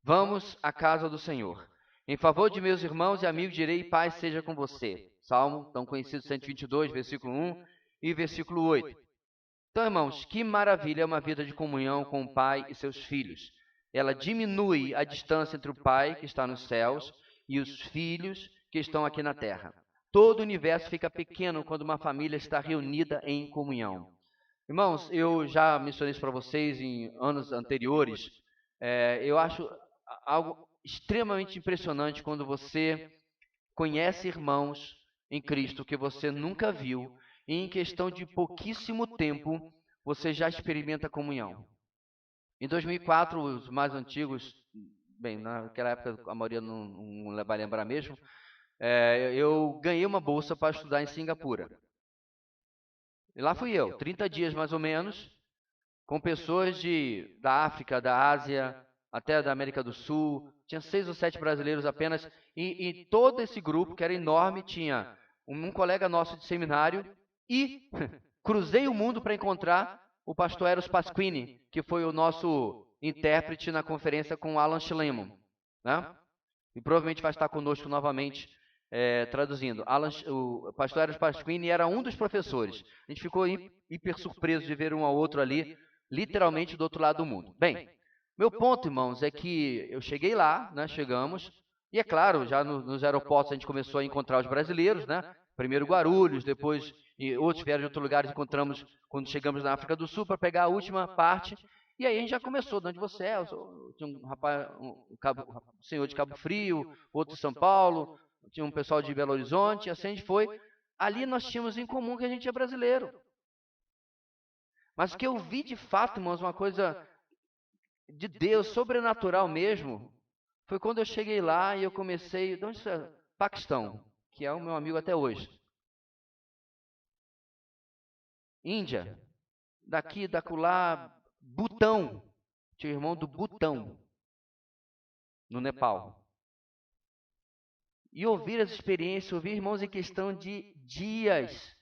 vamos à casa do Senhor. Em favor de meus irmãos e amigos direi, paz seja com você. Salmo, tão conhecido, 122, versículo 1 e versículo 8. Então, irmãos, que maravilha é uma vida de comunhão com o Pai e seus filhos. Ela diminui a distância entre o Pai, que está nos céus, e os filhos que estão aqui na terra. Todo o universo fica pequeno quando uma família está reunida em comunhão. Irmãos, eu já mencionei isso para vocês em anos anteriores. Eu acho algo extremamente impressionante quando você conhece irmãos em Cristo que você nunca viu e em questão de pouquíssimo tempo você já experimenta comunhão. Em 2004, os mais antigos, bem, naquela época a maioria não vai lembrar mesmo, eu ganhei uma bolsa para estudar em Singapura. E lá fui eu, 30 dias mais ou menos, com pessoas da África, da Ásia, até da América do Sul. Tinha 6 ou 7 brasileiros apenas. E todo esse grupo, que era enorme, tinha um colega nosso de seminário e cruzei o mundo para encontrar o pastor Eros Pasquini, que foi o nosso intérprete na conferência com o Alan Schlemon, né? E provavelmente vai estar conosco novamente traduzindo. O pastor Eros Pasquini era um dos professores. A gente ficou hiper surpreso de ver um ao outro ali, literalmente do outro lado do mundo. Bem, meu ponto, irmãos, é que eu cheguei lá, né, chegamos, e é claro, já nos aeroportos a gente começou a encontrar os brasileiros, né? Primeiro Guarulhos, depois outros vieram de outros lugares, encontramos quando chegamos na África do Sul para pegar a última parte. E aí a gente já começou, de onde você é? Tinha um rapaz, um senhor de Cabo Frio, outro de São Paulo, tinha um pessoal de Belo Horizonte, e assim a gente foi. Ali nós tínhamos em comum que a gente é brasileiro. Mas o que eu vi de fato, irmãos, uma coisa de Deus, sobrenatural mesmo, foi quando eu cheguei lá e eu comecei, de onde é? Paquistão, que é o meu amigo até hoje. Índia, daqui, daculá, Butão, tinha o irmão do Butão, no Nepal. E ouvir as experiências, ouvir irmãos em questão de dias,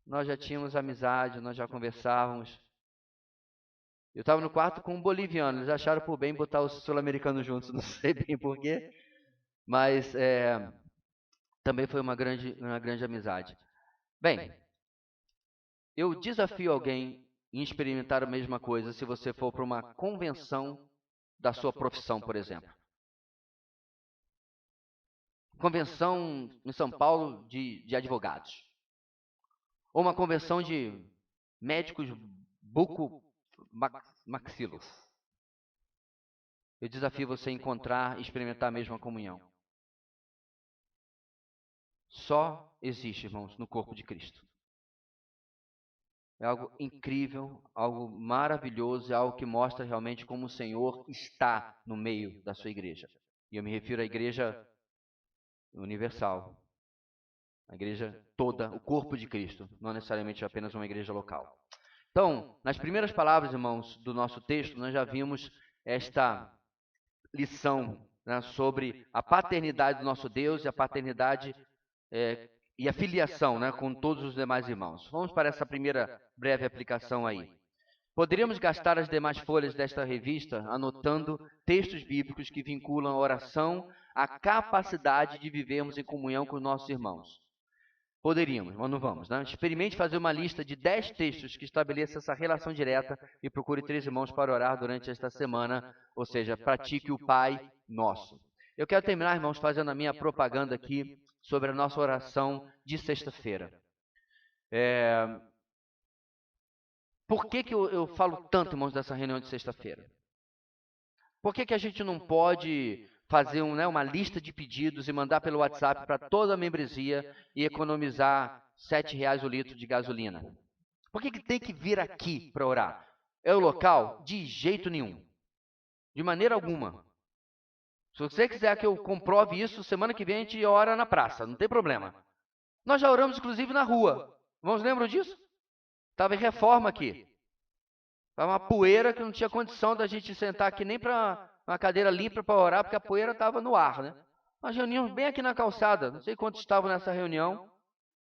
nós já tínhamos amizade, nós já conversávamos. Eu estava no quarto com um boliviano, eles acharam por bem botar os sul-americanos juntos, não sei bem porquê, mas também foi uma grande amizade. Bem, eu desafio alguém em experimentar a mesma coisa se você for para uma convenção da sua profissão, por exemplo. Convenção em São Paulo de advogados. Ou uma convenção de médicos bucomaxilos. Eu desafio você a encontrar e experimentar a mesma comunhão. Só existe, irmãos, no corpo de Cristo. É algo incrível, algo maravilhoso, é algo que mostra realmente como o Senhor está no meio da sua igreja. E eu me refiro à igreja universal, a igreja toda, o corpo de Cristo, não necessariamente apenas uma igreja local. Então, nas primeiras palavras, irmãos, do nosso texto, nós já vimos esta lição, né, sobre a paternidade do nosso Deus e a paternidade e a filiação, né, com todos os demais irmãos. Vamos para essa primeira breve aplicação aí. Poderíamos gastar as demais folhas desta revista anotando textos bíblicos que vinculam a oração à capacidade de vivermos em comunhão com os nossos irmãos. Poderíamos, mas não vamos, né? Experimente fazer uma lista de 10 textos que estabeleçam essa relação direta e procure 3 irmãos para orar durante esta semana, ou seja, pratique o Pai Nosso. Eu quero terminar, irmãos, fazendo a minha propaganda aqui sobre a nossa oração de sexta-feira. Por que eu falo tanto, irmãos, dessa reunião de sexta-feira? Por que a gente não pode fazer uma lista de pedidos e mandar pelo WhatsApp para toda a membresia e economizar R$7 o litro de gasolina? Por que tem que vir aqui para orar? É o local? De jeito nenhum. De maneira alguma. Se você quiser que eu comprove isso, semana que vem a gente ora na praça, não tem problema. Nós já oramos, inclusive, na rua. Irmãos, lembram disso? Estava em reforma aqui. Estava uma poeira que não tinha condição da gente sentar aqui nem para uma cadeira limpa para orar, porque a poeira estava no ar, né? Nós reunimos bem aqui na calçada. Não sei quantos estavam nessa reunião.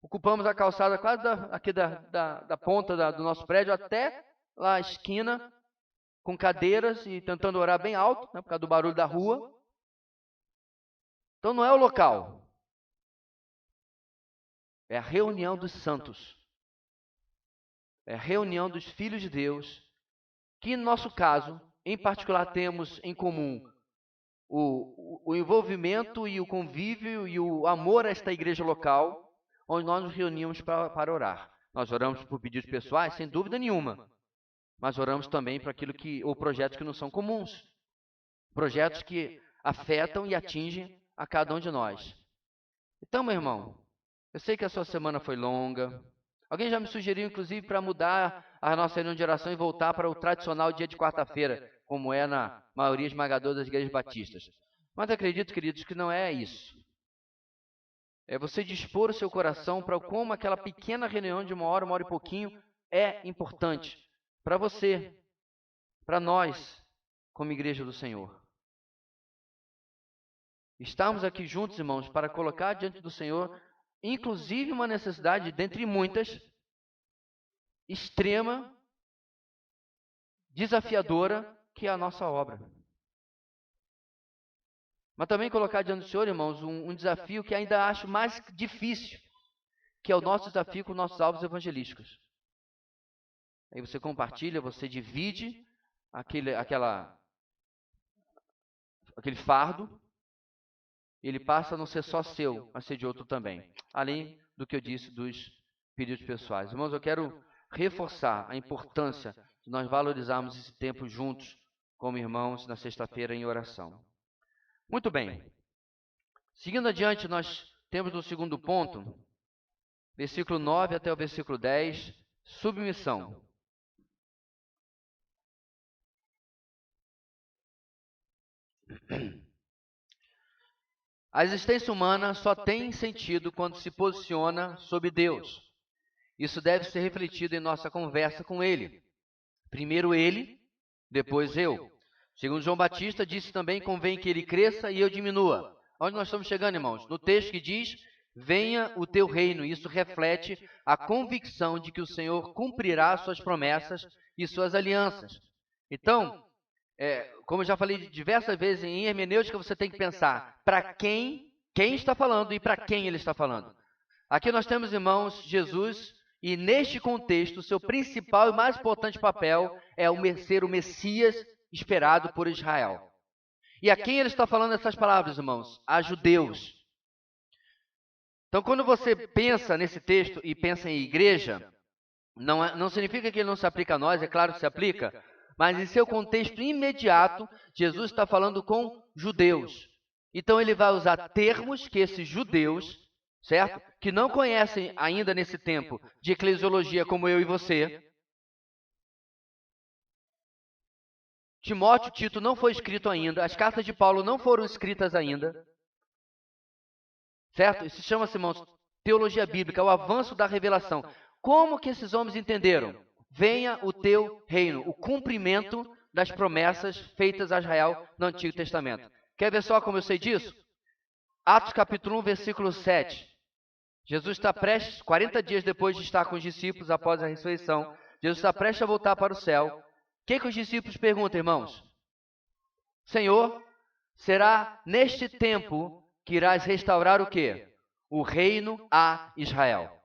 Ocupamos a calçada quase aqui da ponta do nosso prédio até lá a esquina, com cadeiras e tentando orar bem alto, né, por causa do barulho da rua. Então não é o local. É a reunião dos santos. É a reunião dos filhos de Deus, que no nosso caso, em particular, temos em comum o envolvimento e o convívio e o amor a esta igreja local, onde nós nos reunimos para orar. Nós oramos por pedidos pessoais, sem dúvida nenhuma, mas oramos também para aquilo ou projetos que não são comuns, projetos que afetam e atingem a cada um de nós. Então, meu irmão, eu sei que a sua semana foi longa. Alguém já me sugeriu, inclusive, para mudar a nossa reunião de oração e voltar para o tradicional dia de quarta-feira, como é na maioria esmagadora das igrejas batistas. Mas acredito, queridos, que não é isso. É você dispor o seu coração para como aquela pequena reunião de uma hora e pouquinho é importante para você, para nós, como igreja do Senhor. Estamos aqui juntos, irmãos, para colocar diante do Senhor, inclusive uma necessidade, dentre muitas, extrema, desafiadora, que é a nossa obra. Mas também colocar diante do Senhor, irmãos, um desafio que ainda acho mais difícil, que é o nosso desafio com nossos alvos evangelísticos. Aí você compartilha, você divide aquele fardo, e ele passa a não ser só seu, mas ser de outro também. Além do que eu disse dos pedidos pessoais. Irmãos, eu quero reforçar a importância de nós valorizarmos esse tempo juntos, como irmãos, na sexta-feira em oração. Muito bem. Seguindo adiante, nós temos no segundo ponto, versículo 9 até o versículo 10, submissão. A existência humana só tem sentido quando se posiciona sob Deus. Isso deve ser refletido em nossa conversa com Ele. Primeiro Ele, depois eu. Segundo João Batista, disse também, convém que Ele cresça e eu diminua. Onde nós estamos chegando, irmãos? No texto que diz, venha o teu reino. Isso reflete a convicção de que o Senhor cumprirá suas promessas e suas alianças. Então, como eu já falei diversas vezes em hermenêutica, você tem que pensar para quem está falando e para quem ele está falando. Aqui nós temos, irmãos, Jesus, e neste contexto, o seu principal e mais importante papel é ser o Messias esperado por Israel. E a quem ele está falando essas palavras, irmãos? A judeus. Então, quando você pensa nesse texto e pensa em igreja, não significa que ele não se aplica a nós, é claro que se aplica, mas em seu contexto imediato, Jesus está falando com judeus. Então ele vai usar termos que esses judeus, certo? Que não conhecem ainda nesse tempo de eclesiologia como eu e você. Timóteo, Tito não foi escrito ainda, as cartas de Paulo não foram escritas ainda. Certo? Isso chama-se, irmãos, teologia bíblica, o avanço da revelação. Como que esses homens entenderam? Venha o teu reino, o cumprimento das promessas feitas a Israel no Antigo Testamento. Quer ver só como eu sei disso? Atos capítulo 1, versículo 7. Jesus está prestes, 40 dias depois de estar com os discípulos após a ressurreição, Jesus está prestes a voltar para o céu. O que os discípulos perguntam, irmãos? Senhor, será neste tempo que irás restaurar o quê? O reino a Israel.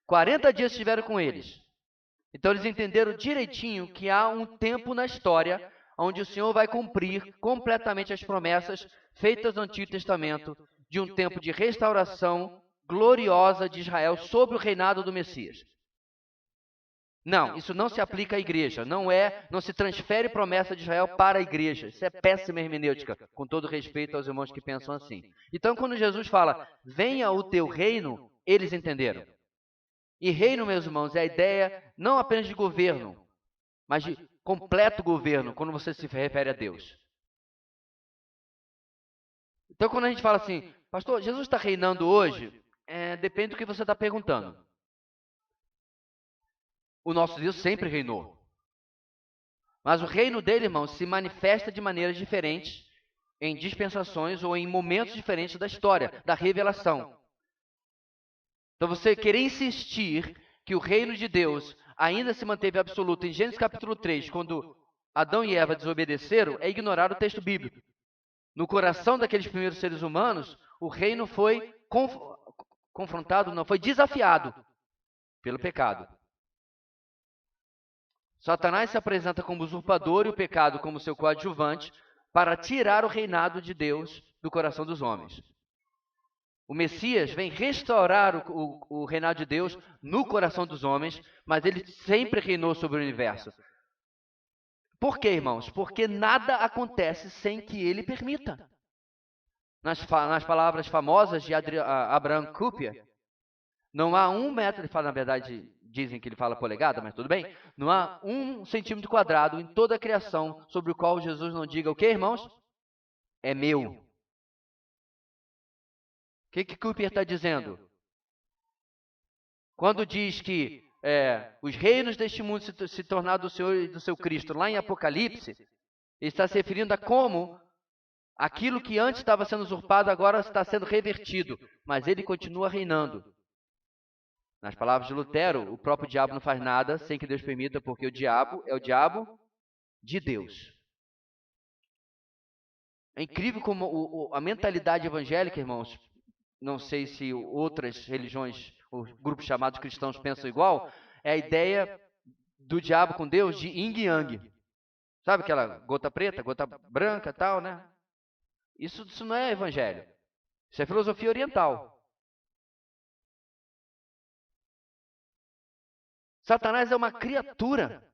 40 dias estiveram com eles. Então eles entenderam direitinho que há um tempo na história onde o Senhor vai cumprir completamente as promessas feitas no Antigo Testamento de um tempo de restauração gloriosa de Israel sob o reinado do Messias. Não, isso não se aplica à igreja, não se transfere promessa de Israel para a igreja. Isso é péssima hermenêutica, com todo respeito aos irmãos que pensam assim. Então, quando Jesus fala, venha o teu reino, eles entenderam. E reino, meus irmãos, é a ideia não apenas de governo, mas de completo governo, quando você se refere a Deus. Então, quando a gente fala assim, pastor, Jesus está reinando hoje, Depende do que você está perguntando. O nosso Deus sempre reinou. Mas o reino dele, irmãos, se manifesta de maneiras diferentes, em dispensações ou em momentos diferentes da história, da revelação. Então você querer insistir que o reino de Deus ainda se manteve absoluto em Gênesis capítulo 3, quando Adão e Eva desobedeceram, é ignorar o texto bíblico. No coração daqueles primeiros seres humanos, o reino foi confrontado, não, foi desafiado pelo pecado. Satanás se apresenta como usurpador e o pecado como seu coadjuvante para tirar o reinado de Deus do coração dos homens. O Messias vem restaurar o reinado de Deus no coração dos homens, mas ele sempre reinou sobre o universo. Por quê, irmãos? Porque nada acontece sem que ele permita. Nas palavras famosas de Abraham Kuyper, não há 1 metro, ele fala, na verdade, dizem que ele fala polegada, mas tudo bem. Não há 1 centímetro quadrado em toda a criação sobre o qual Jesus não diga o quê, irmãos? É meu. O que Kuyper está dizendo? Quando diz que os reinos deste mundo se tornaram do Senhor e do seu Cristo, lá em Apocalipse, ele está se referindo a como aquilo que antes estava sendo usurpado agora está sendo revertido, mas ele continua reinando. Nas palavras de Lutero, o próprio diabo não faz nada sem que Deus permita, porque o diabo é o diabo de Deus. É incrível como a mentalidade evangélica, irmãos, não sei se outras religiões, os grupos chamados cristãos pensam igual, é a ideia do diabo com Deus de yin e yang. Sabe aquela gota preta, gota branca e tal, né? Isso não é evangelho. Isso é filosofia oriental. Satanás é uma criatura,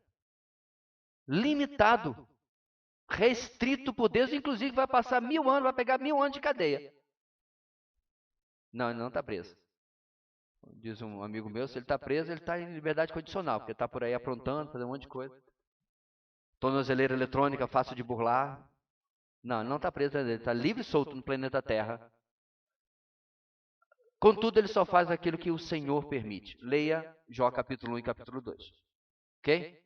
limitado, restrito por Deus, inclusive vai passar 1000 anos, vai pegar 1000 anos de cadeia. Não, ele não está preso. Diz um amigo meu, se ele está preso, ele está em liberdade condicional, porque está por aí aprontando, fazendo um monte de coisa. Tornozeleira eletrônica, fácil de burlar. Não, ele não está preso, ele está livre e solto no planeta Terra. Contudo, ele só faz aquilo que o Senhor permite. Leia Jó capítulo 1 e capítulo 2. Ok?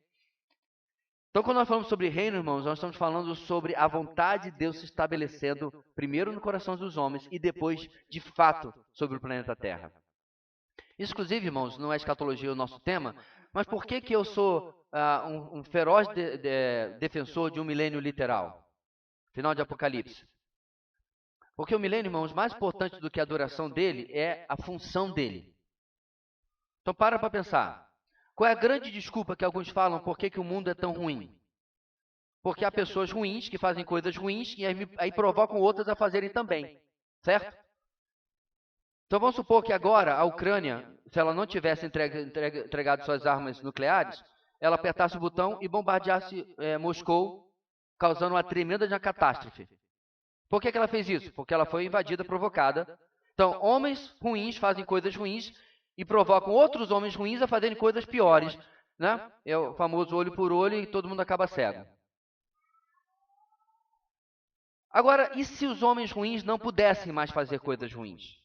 Então, quando nós falamos sobre reino, irmãos, nós estamos falando sobre a vontade de Deus se estabelecendo primeiro no coração dos homens e depois, de fato, sobre o planeta Terra. Isso, inclusive, irmãos, não é escatologia o nosso tema, mas por que eu sou um feroz defensor de um milênio literal? Final de Apocalipse. Porque o milênio, irmãos, mais importante do que a duração dele é a função dele. Então, para pensar. Qual é a grande desculpa que alguns falam por que o mundo é tão ruim? Porque há pessoas ruins que fazem coisas ruins e aí provocam outras a fazerem também. Certo? Então vamos supor que agora a Ucrânia, se ela não tivesse entregado suas armas nucleares, ela apertasse o botão e bombardeasse Moscou, causando uma tremenda catástrofe. Por que ela fez isso? Porque ela foi invadida, provocada. Então, homens ruins fazem coisas ruins e provocam outros homens ruins a fazerem coisas piores, né? É o famoso olho por olho e todo mundo acaba cego. Agora, e se os homens ruins não pudessem mais fazer coisas ruins?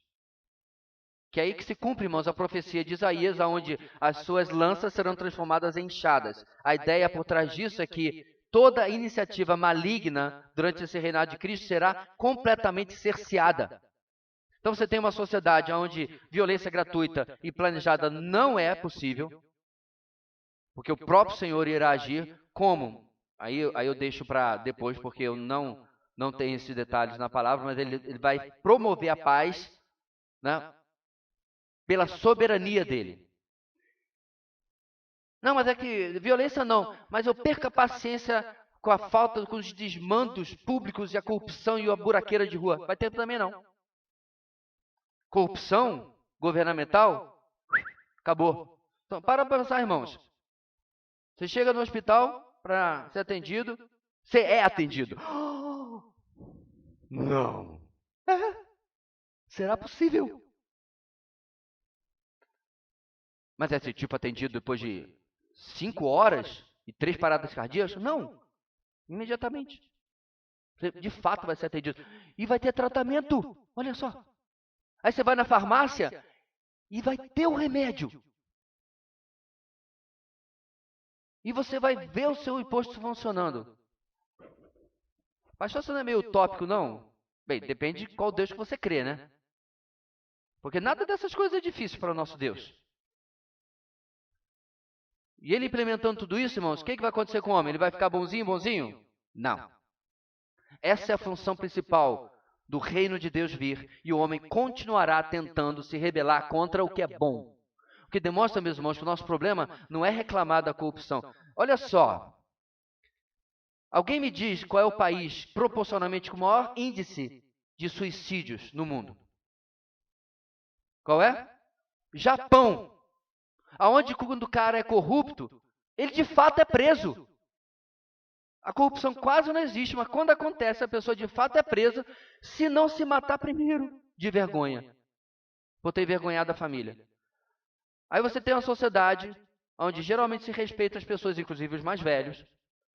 Que é aí que se cumpre, irmãos, a profecia de Isaías, onde as suas lanças serão transformadas em enxadas. A ideia por trás disso é que toda iniciativa maligna durante esse reinado de Cristo será completamente cerceada. Então você tem uma sociedade onde violência gratuita e planejada não é possível, porque o próprio Senhor irá agir como? Aí eu deixo para depois, porque eu não tenho esses detalhes na palavra, mas ele vai promover a paz, né, pela soberania dele. Não, mas é que violência não, mas eu perco a paciência com a falta, com os desmandos públicos e a corrupção e a buraqueira de rua. Vai ter também não. Corrupção governamental, acabou. Então, para pensar, irmãos. Você chega no hospital para ser atendido, você é atendido. Não. Será possível? Mas é esse tipo atendido depois de 5 horas e 3 paradas cardíacas? Não. Imediatamente. Você de fato vai ser atendido. E vai ter tratamento. Olha só. Aí você vai na farmácia E vai ter o remédio. E você vai ver o seu imposto funcionando. Pastor, isso não é meio utópico, não? Bem, depende de qual Deus que você crê, né? Porque nada dessas coisas é difícil para o nosso Deus. E ele implementando tudo isso, irmãos, o que vai acontecer com o homem? Ele vai ficar bonzinho, bonzinho? Não. Essa é a função principal do reino de Deus vir, e o homem continuará tentando se rebelar contra o que é bom. O que demonstra, meus irmãos, que o nosso problema não é reclamar da corrupção. Olha só, alguém me diz qual é o país proporcionalmente com o maior índice de suicídios no mundo? Qual é? Japão. Aonde quando o cara é corrupto, ele de fato é preso. A corrupção quase não existe, mas quando acontece, a pessoa de fato é presa, se não se matar primeiro, de vergonha, por ter envergonhado a família. Aí você tem uma sociedade onde geralmente se respeita as pessoas, inclusive os mais velhos,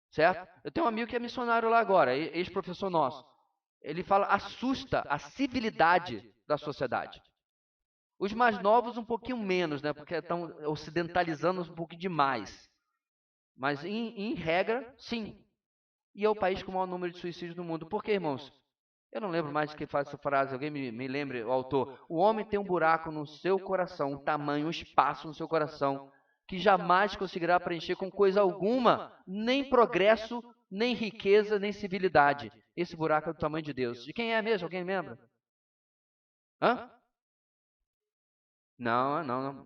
certo? Eu tenho um amigo que é missionário lá agora, ex-professor nosso. Ele fala, assusta a civilidade da sociedade. Os mais novos um pouquinho menos, né? Porque estão ocidentalizando um pouco demais. Mas em regra, sim. E é o país com o maior número de suicídios no mundo. Por quê, irmãos? Eu não lembro mais de quem faz essa frase, alguém me lembre, o autor. O homem tem um buraco no seu coração, um tamanho, um espaço no seu coração, que jamais conseguirá preencher com coisa alguma, nem progresso, nem riqueza, nem civilidade. Esse buraco é do tamanho de Deus. De quem é mesmo? Alguém lembra? Hã? Não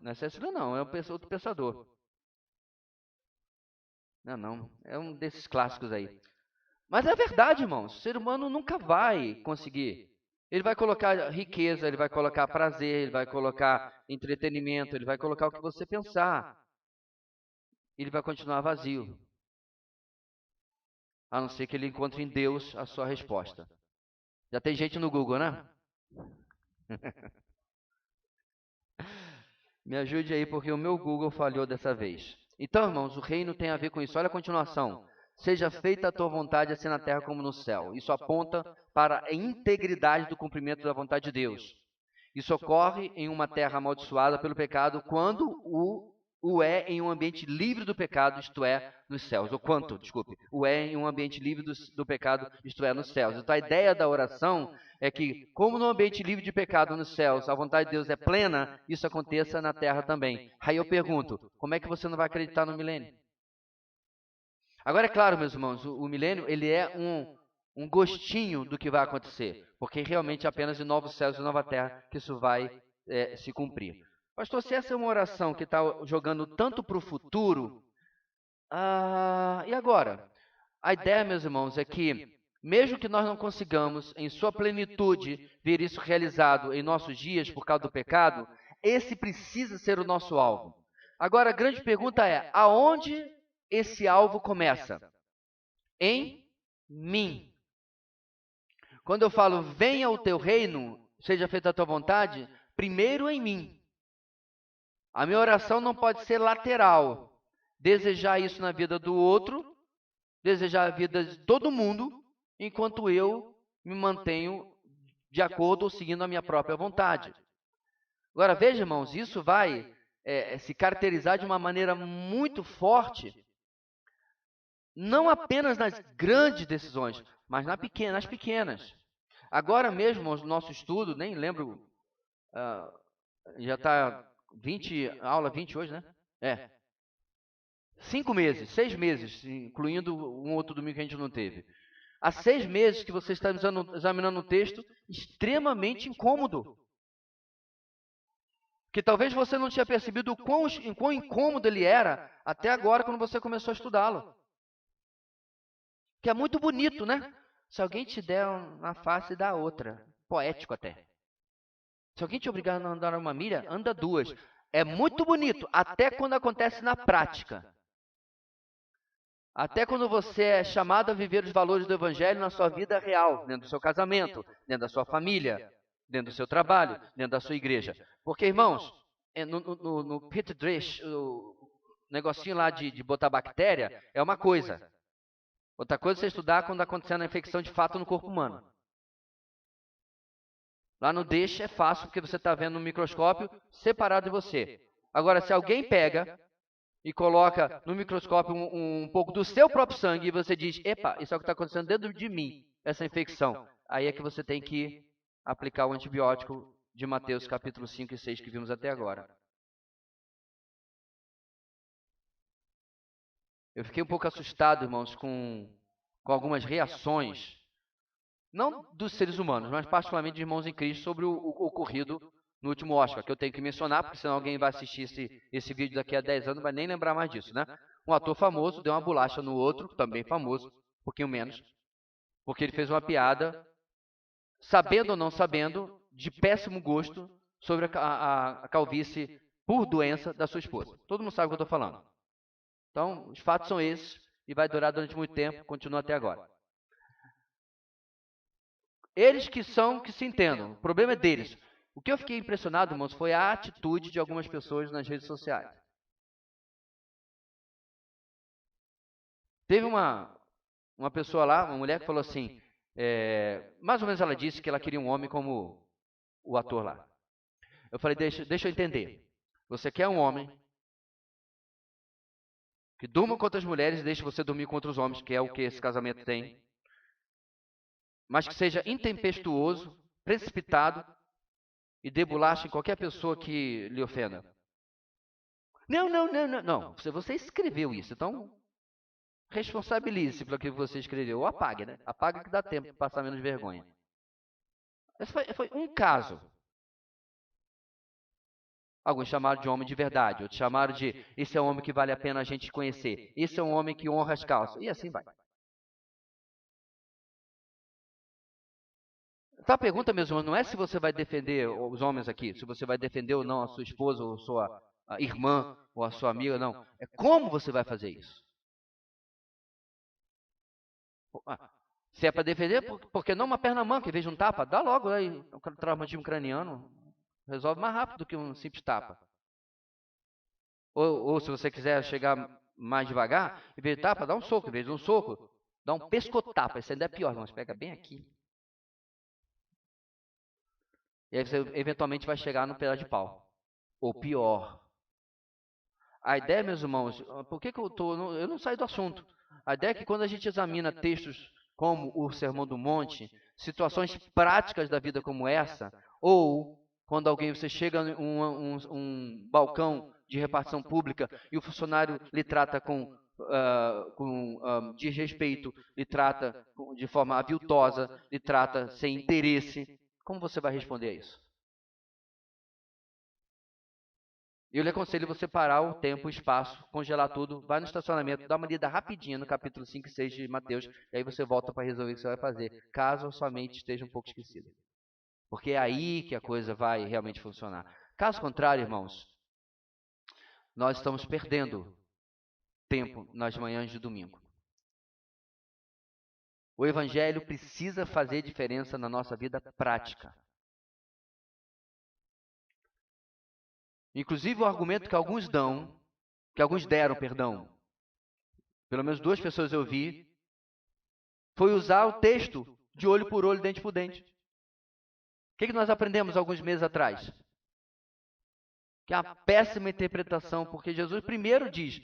é Cécile não, é outro pensador. Não, é um desses clássicos aí. Mas é verdade, irmãos, o ser humano nunca vai conseguir. Ele vai colocar riqueza, ele vai colocar prazer, ele vai colocar entretenimento, ele vai colocar o que você pensar. Ele vai continuar vazio. A não ser que ele encontre em Deus a sua resposta. Já tem gente no Google, né? Me ajude aí, porque o meu Google falhou dessa vez. Então, irmãos, o reino tem a ver com isso. Olha a continuação. Seja feita a tua vontade, assim na terra como no céu. Isso aponta para a integridade do cumprimento da vontade de Deus. Isso ocorre em uma terra amaldiçoada pelo pecado quando o é em um ambiente livre do pecado, isto é, nos céus. Ou quanto, desculpe, o é em um ambiente livre do pecado, isto é, nos céus. Então a ideia da oração é que, como no ambiente livre de pecado nos céus, a vontade de Deus é plena, isso aconteça na terra também. Aí eu pergunto, como é que você não vai acreditar no milênio? Agora, é claro, meus irmãos, o milênio ele é um gostinho do que vai acontecer, porque realmente é apenas em novos céus e nova terra que isso vai se cumprir. Pastor, se essa é uma oração que está jogando tanto para o futuro, e agora? A ideia, meus irmãos, é que, mesmo que nós não consigamos, em sua plenitude, ver isso realizado em nossos dias por causa do pecado, esse precisa ser o nosso alvo. Agora, a grande pergunta é, aonde esse alvo começa? Em mim. Quando eu falo, venha o teu reino, seja feita a tua vontade, primeiro em mim. A minha oração não pode ser lateral. Desejar isso na vida do outro, desejar a vida de todo mundo, enquanto eu me mantenho de acordo ou seguindo a minha própria vontade. Agora, veja, irmãos, isso vai se caracterizar de uma maneira muito forte, não apenas nas grandes decisões, mas nas pequenas. Agora mesmo, no nosso estudo, nem lembro, já está 20, aula 20 hoje, né? 5 meses, 6 meses, incluindo um outro domingo que a gente não teve. Há 6 meses que você está examinando um texto extremamente incômodo. Que talvez você não tinha percebido o quão incômodo ele era até agora, quando você começou a estudá-lo. Que é muito bonito, né? Se alguém te der uma face, dá outra. Poético até. Se alguém te obrigar a andar uma milha, anda 2. É muito bonito, até quando acontece na prática. Até quando você é chamado a viver os valores do Evangelho na sua vida real, dentro do seu casamento, dentro da sua família, dentro do seu trabalho, dentro da sua igreja. Porque, irmãos, no Petri dish, o negocinho lá de botar bactéria, é uma coisa. Outra coisa é você estudar quando está acontecendo a infecção de fato no corpo humano. Lá no deixa é fácil, porque você está vendo no microscópio separado de você. Agora, se alguém pega e coloca no microscópio um pouco do seu próprio sangue e você diz, epa, isso é o que está acontecendo dentro de mim, essa infecção. Aí é que você tem que aplicar o antibiótico de Mateus capítulo 5 e 6 que vimos até agora. Eu fiquei um pouco assustado, irmãos, com algumas reações, não dos seres humanos, mas particularmente de irmãos em Cristo, sobre o ocorrido no último Oscar, que eu tenho que mencionar, porque senão alguém vai assistir esse vídeo daqui a 10 anos e vai nem lembrar mais disso, né? Um ator famoso deu uma bolacha no outro, também famoso, um pouquinho menos, porque ele fez uma piada, sabendo ou não sabendo, de péssimo gosto, sobre a calvície por doença da sua esposa. Todo mundo sabe o que eu estou falando. Então, os fatos são esses, e vai durar durante muito tempo, continua até agora. Eles que se entendam, o problema é deles. O que eu fiquei impressionado, irmãos, foi a atitude de algumas pessoas nas redes sociais. Teve uma pessoa lá, uma mulher que falou assim, mais ou menos ela disse que ela queria um homem como o ator lá. Eu falei, deixa eu entender. Você quer um homem que durma com outras mulheres e deixe você dormir com outros homens, que é o que esse casamento tem, mas que seja intempestuoso, precipitado e dê bolacha em qualquer pessoa que lhe ofenda. Não. Você escreveu isso, então responsabilize-se pelo que você escreveu. Ou apague, né? Apaga que dá tempo de passar menos vergonha. Esse foi um caso. Alguns chamaram de homem de verdade, outros chamaram de esse é um homem que vale a pena a gente conhecer. Esse é um homem que honra as calças. E assim vai. Então a pergunta, meus irmãos, não é se você vai defender os homens aqui, se você vai defender ou não a sua esposa, ou sua irmã, ou a sua amiga, não. É como você vai fazer isso. Se é para defender, porque não uma perna manca, em vez de um tapa, dá logo aí um traumatismo craniano, resolve mais rápido do que um simples tapa. Ou se você quiser chegar mais devagar, em vez de tapa, dá um soco, em vez de um soco, dá um pescotapa, isso ainda é pior, irmãos, pega bem aqui. E aí você eventualmente vai chegar no pedaço de pau. Ou pior. A ideia, meus irmãos, por que eu não saio do assunto. A ideia é que quando a gente examina textos como o Sermão do Monte, situações práticas da vida como essa, ou quando você chega em um balcão de repartição pública e o funcionário lhe trata com desrespeito, lhe trata de forma aviltosa, lhe trata sem interesse, como você vai responder a isso? Eu lhe aconselho você parar o tempo, o espaço, congelar tudo, vai no estacionamento, dá uma lida rapidinha no capítulo 5 e 6 de Mateus, e aí você volta para resolver o que você vai fazer, caso a sua mente esteja um pouco esquecida. Porque é aí que a coisa vai realmente funcionar. Caso contrário, irmãos, nós estamos perdendo tempo nas manhãs de domingo. O Evangelho precisa fazer diferença na nossa vida prática. Inclusive o argumento que alguns deram, pelo menos duas pessoas eu vi, foi usar o texto de olho por olho, dente por dente. O que nós aprendemos alguns meses atrás? Que é uma péssima interpretação, porque Jesus primeiro diz,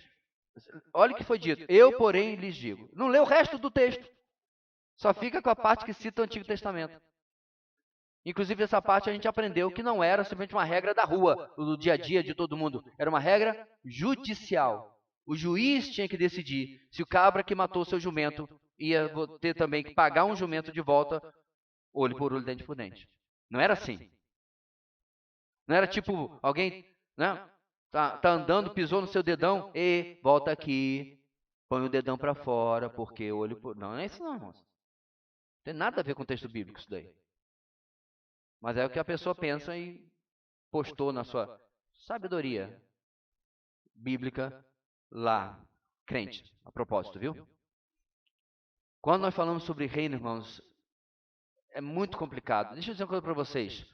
olha o que foi dito, eu porém lhes digo. Não lê o resto do texto, só fica com a parte que cita o Antigo Testamento. Inclusive essa parte a gente aprendeu que não era simplesmente uma regra da rua, do dia a dia de todo mundo, era uma regra judicial. O juiz tinha que decidir se o cabra que matou seu jumento ia ter também que pagar um jumento de volta, olho por olho, dente por dente. Não era assim. Não era tipo, alguém, né, tá andando, pisou no seu dedão, e volta aqui, põe o dedão para fora, porque olho por... Não é isso não, irmãos. Não tem nada a ver com o texto bíblico isso daí. Mas é o que a pessoa pensa e postou na sua sabedoria bíblica lá, crente, a propósito, viu? Quando nós falamos sobre reino, irmãos, é muito complicado. Deixa eu dizer uma coisa para vocês.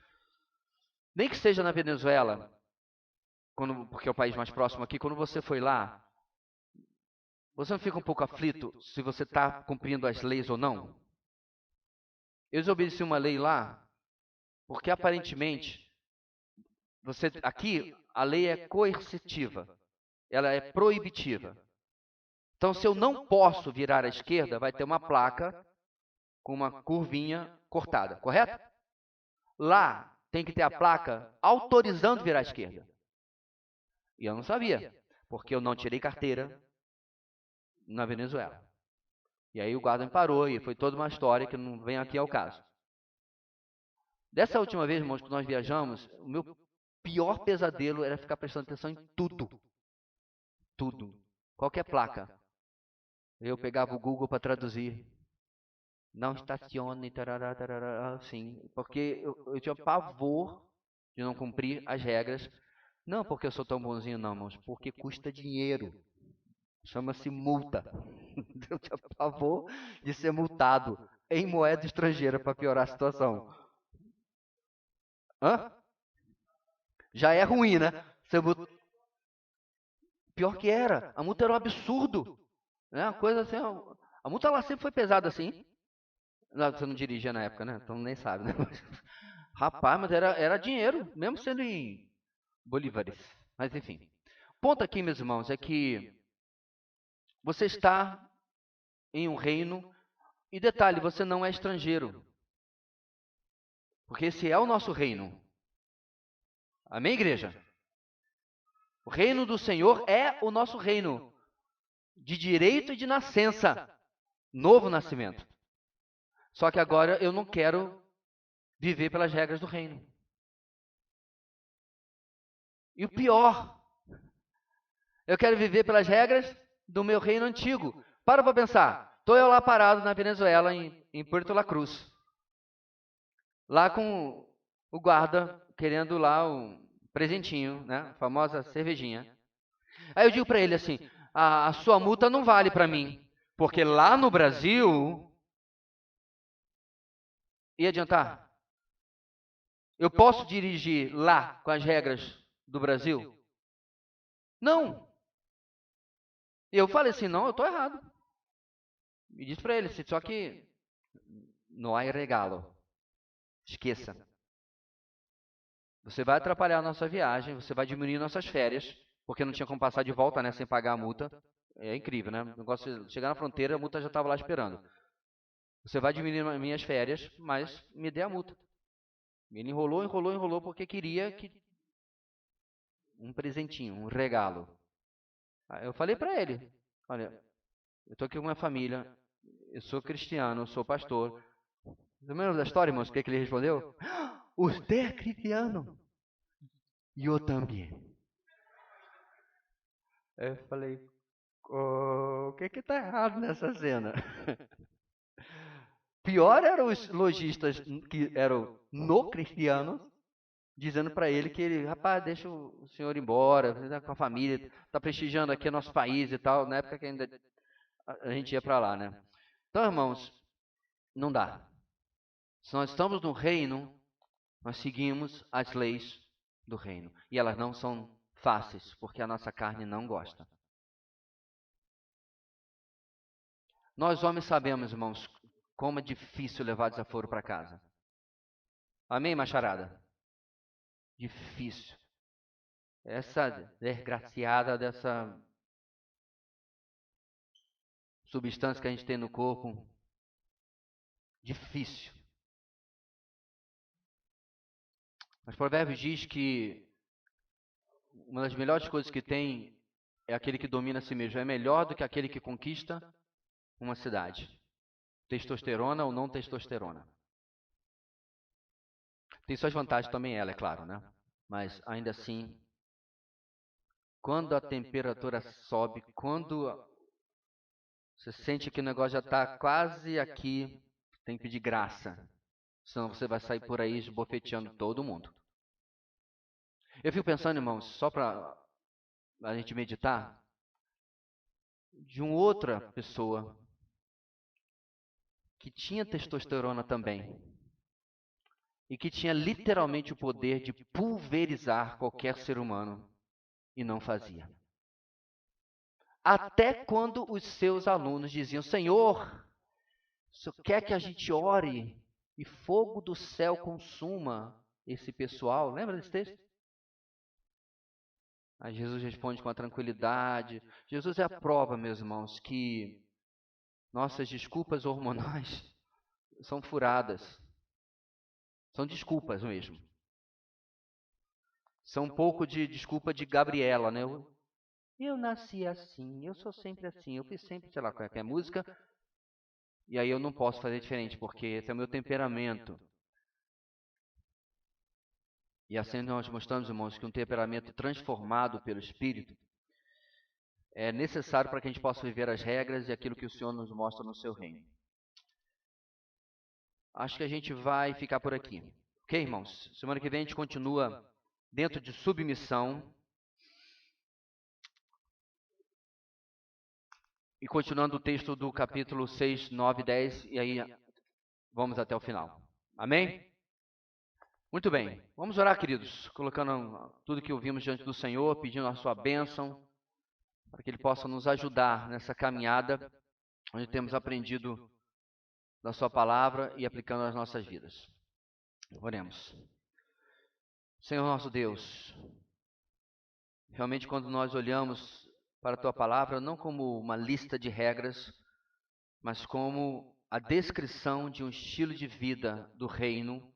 Nem que seja na Venezuela, porque é o país mais próximo aqui, quando você foi lá, você não fica um pouco aflito se você está cumprindo as leis ou não? Eu desobedeci uma lei lá, Porque aparentemente, aqui a lei é coercitiva, ela é proibitiva. Então, se eu não posso virar à esquerda, vai ter uma placa com uma curvinha cortada, correto? Lá tem que ter a placa autorizando virar à esquerda. E eu não sabia, porque eu não tirei carteira na Venezuela. E aí o guarda me parou e foi toda uma história que não vem aqui ao caso. Dessa última vez, irmãos, que nós viajamos, o meu pior pesadelo era ficar prestando atenção em tudo. Tudo. Qualquer placa. Eu pegava o Google para traduzir. Não estacione, tarará, tarará, assim. Porque eu tinha pavor de não cumprir as regras. Não porque eu sou tão bonzinho, não, irmãos. Porque custa dinheiro. Chama-se multa. Eu tinha pavor de ser multado em moeda estrangeira para piorar a situação. Hã? Já é ruim, né? Pior que era. A multa era um absurdo. Né? Uma coisa assim. A multa lá sempre foi pesada assim. Não, você não dirigia na época, né? Então nem sabe, né? Rapaz, mas era dinheiro, mesmo sendo em bolívares. Mas enfim. O ponto aqui, meus irmãos, é que você está em um reino. E detalhe, você não é estrangeiro. Porque esse é o nosso reino. Amém, igreja? O reino do Senhor é o nosso reino. De direito e de nascença. Novo nascimento. Só que agora eu não quero viver pelas regras do reino. E o pior, eu quero viver pelas regras do meu reino antigo. Para pensar. Estou eu lá parado na Venezuela, em Puerto La Cruz. Lá com o guarda, querendo lá um presentinho, né? A famosa cervejinha. Aí eu digo para ele assim, a sua multa não vale para mim. Porque lá no Brasil, ia adiantar? Eu posso dirigir lá com as regras do Brasil? Não. E eu falei assim, não, eu estou errado. E disse para ele, só que não há regalo. Esqueça. Você vai atrapalhar a nossa viagem, você vai diminuir nossas férias, porque não tinha como passar de volta, né, sem pagar a multa. É incrível, né? O negócio de chegar na fronteira, a multa já estava lá esperando. Você vai diminuir minhas férias, mas me dê a multa. Ele enrolou, porque queria que um presentinho, um regalo. Aí eu falei para ele, olha, eu estou aqui com minha família, eu sou cristiano, eu sou pastor. Você lembra da história, irmãos? O que ele respondeu? Você é cristiano? Eu também. Eu falei, o que está errado nessa cena? Pior eram os lojistas que eram no cristiano, dizendo para ele que ele, rapaz, deixa o senhor ir embora, você tá com a família, está prestigiando aqui o nosso país e tal, na época que ainda a gente ia para lá, né? Então, irmãos, não dá. Se nós estamos no reino, nós seguimos as leis do reino. E elas não são fáceis, porque a nossa carne não gosta. Nós homens sabemos, irmãos, como é difícil levar desaforo para casa. Amém, macharada? Difícil. Essa desgraciada dessa substância que a gente tem no corpo, difícil. Mas Provérbios diz que uma das melhores coisas que tem é aquele que domina a si mesmo. É melhor do que aquele que conquista uma cidade. Testosterona ou não testosterona. Tem suas vantagens também ela, é claro, né? Mas ainda assim, quando a temperatura sobe, quando você sente que o negócio já está quase aqui, tem que pedir graça. Senão você vai sair por aí esbofeteando todo mundo. Eu fico pensando, irmãos, só para a gente meditar, de uma outra pessoa que tinha testosterona também e que tinha literalmente o poder de pulverizar qualquer ser humano e não fazia. Até quando os seus alunos diziam, Senhor, o Senhor quer que a gente ore e fogo do céu consuma esse pessoal. Lembra desse texto? Aí Jesus responde com a tranquilidade. Jesus é a prova, meus irmãos, que nossas desculpas hormonais são furadas. São desculpas mesmo. São um pouco de desculpa de Gabriela, né? Eu nasci assim, eu sou sempre assim, eu fiz sempre, sei lá, qualquer música, e aí eu não posso fazer diferente, porque esse é o meu temperamento. E assim nós mostramos, irmãos, que um temperamento transformado pelo Espírito é necessário para que a gente possa viver as regras e aquilo que o Senhor nos mostra no seu reino. Acho que a gente vai ficar por aqui. Ok, irmãos? Semana que vem a gente continua dentro de submissão. E continuando o texto do capítulo 6, 9, 10, e aí vamos até o final. Amém? Muito bem. Vamos orar, queridos, colocando tudo que ouvimos diante do Senhor, pedindo a sua bênção, para que Ele possa nos ajudar nessa caminhada, onde temos aprendido da sua palavra e aplicando nas nossas vidas. Oremos. Senhor nosso Deus, realmente quando nós olhamos para a tua palavra, não como uma lista de regras, mas como a descrição de um estilo de vida do reino,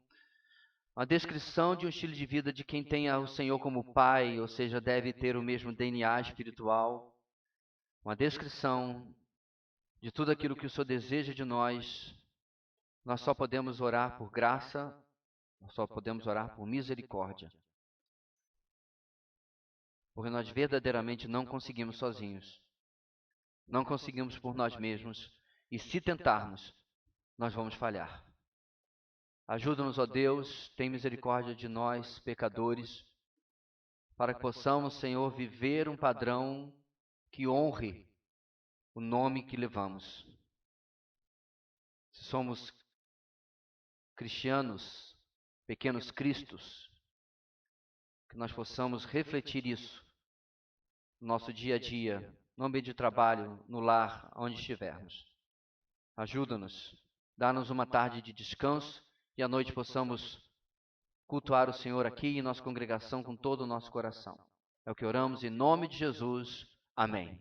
uma descrição de um estilo de vida de quem tem o Senhor como Pai, ou seja, deve ter o mesmo DNA espiritual, uma descrição de tudo aquilo que o Senhor deseja de nós. Nós só podemos orar por graça, nós só podemos orar por misericórdia, porque nós verdadeiramente não conseguimos sozinhos, não conseguimos por nós mesmos, e se tentarmos, nós vamos falhar. Ajuda-nos, ó Deus, tem misericórdia de nós, pecadores, para que possamos, Senhor, viver um padrão que honre o nome que levamos. Se somos cristianos, pequenos cristos, que nós possamos refletir isso no nosso dia a dia, no ambiente de trabalho, no lar, onde estivermos. Ajuda-nos, dá-nos uma tarde de descanso e à noite possamos cultuar o Senhor aqui em nossa congregação com todo o nosso coração. É o que oramos em nome de Jesus. Amém.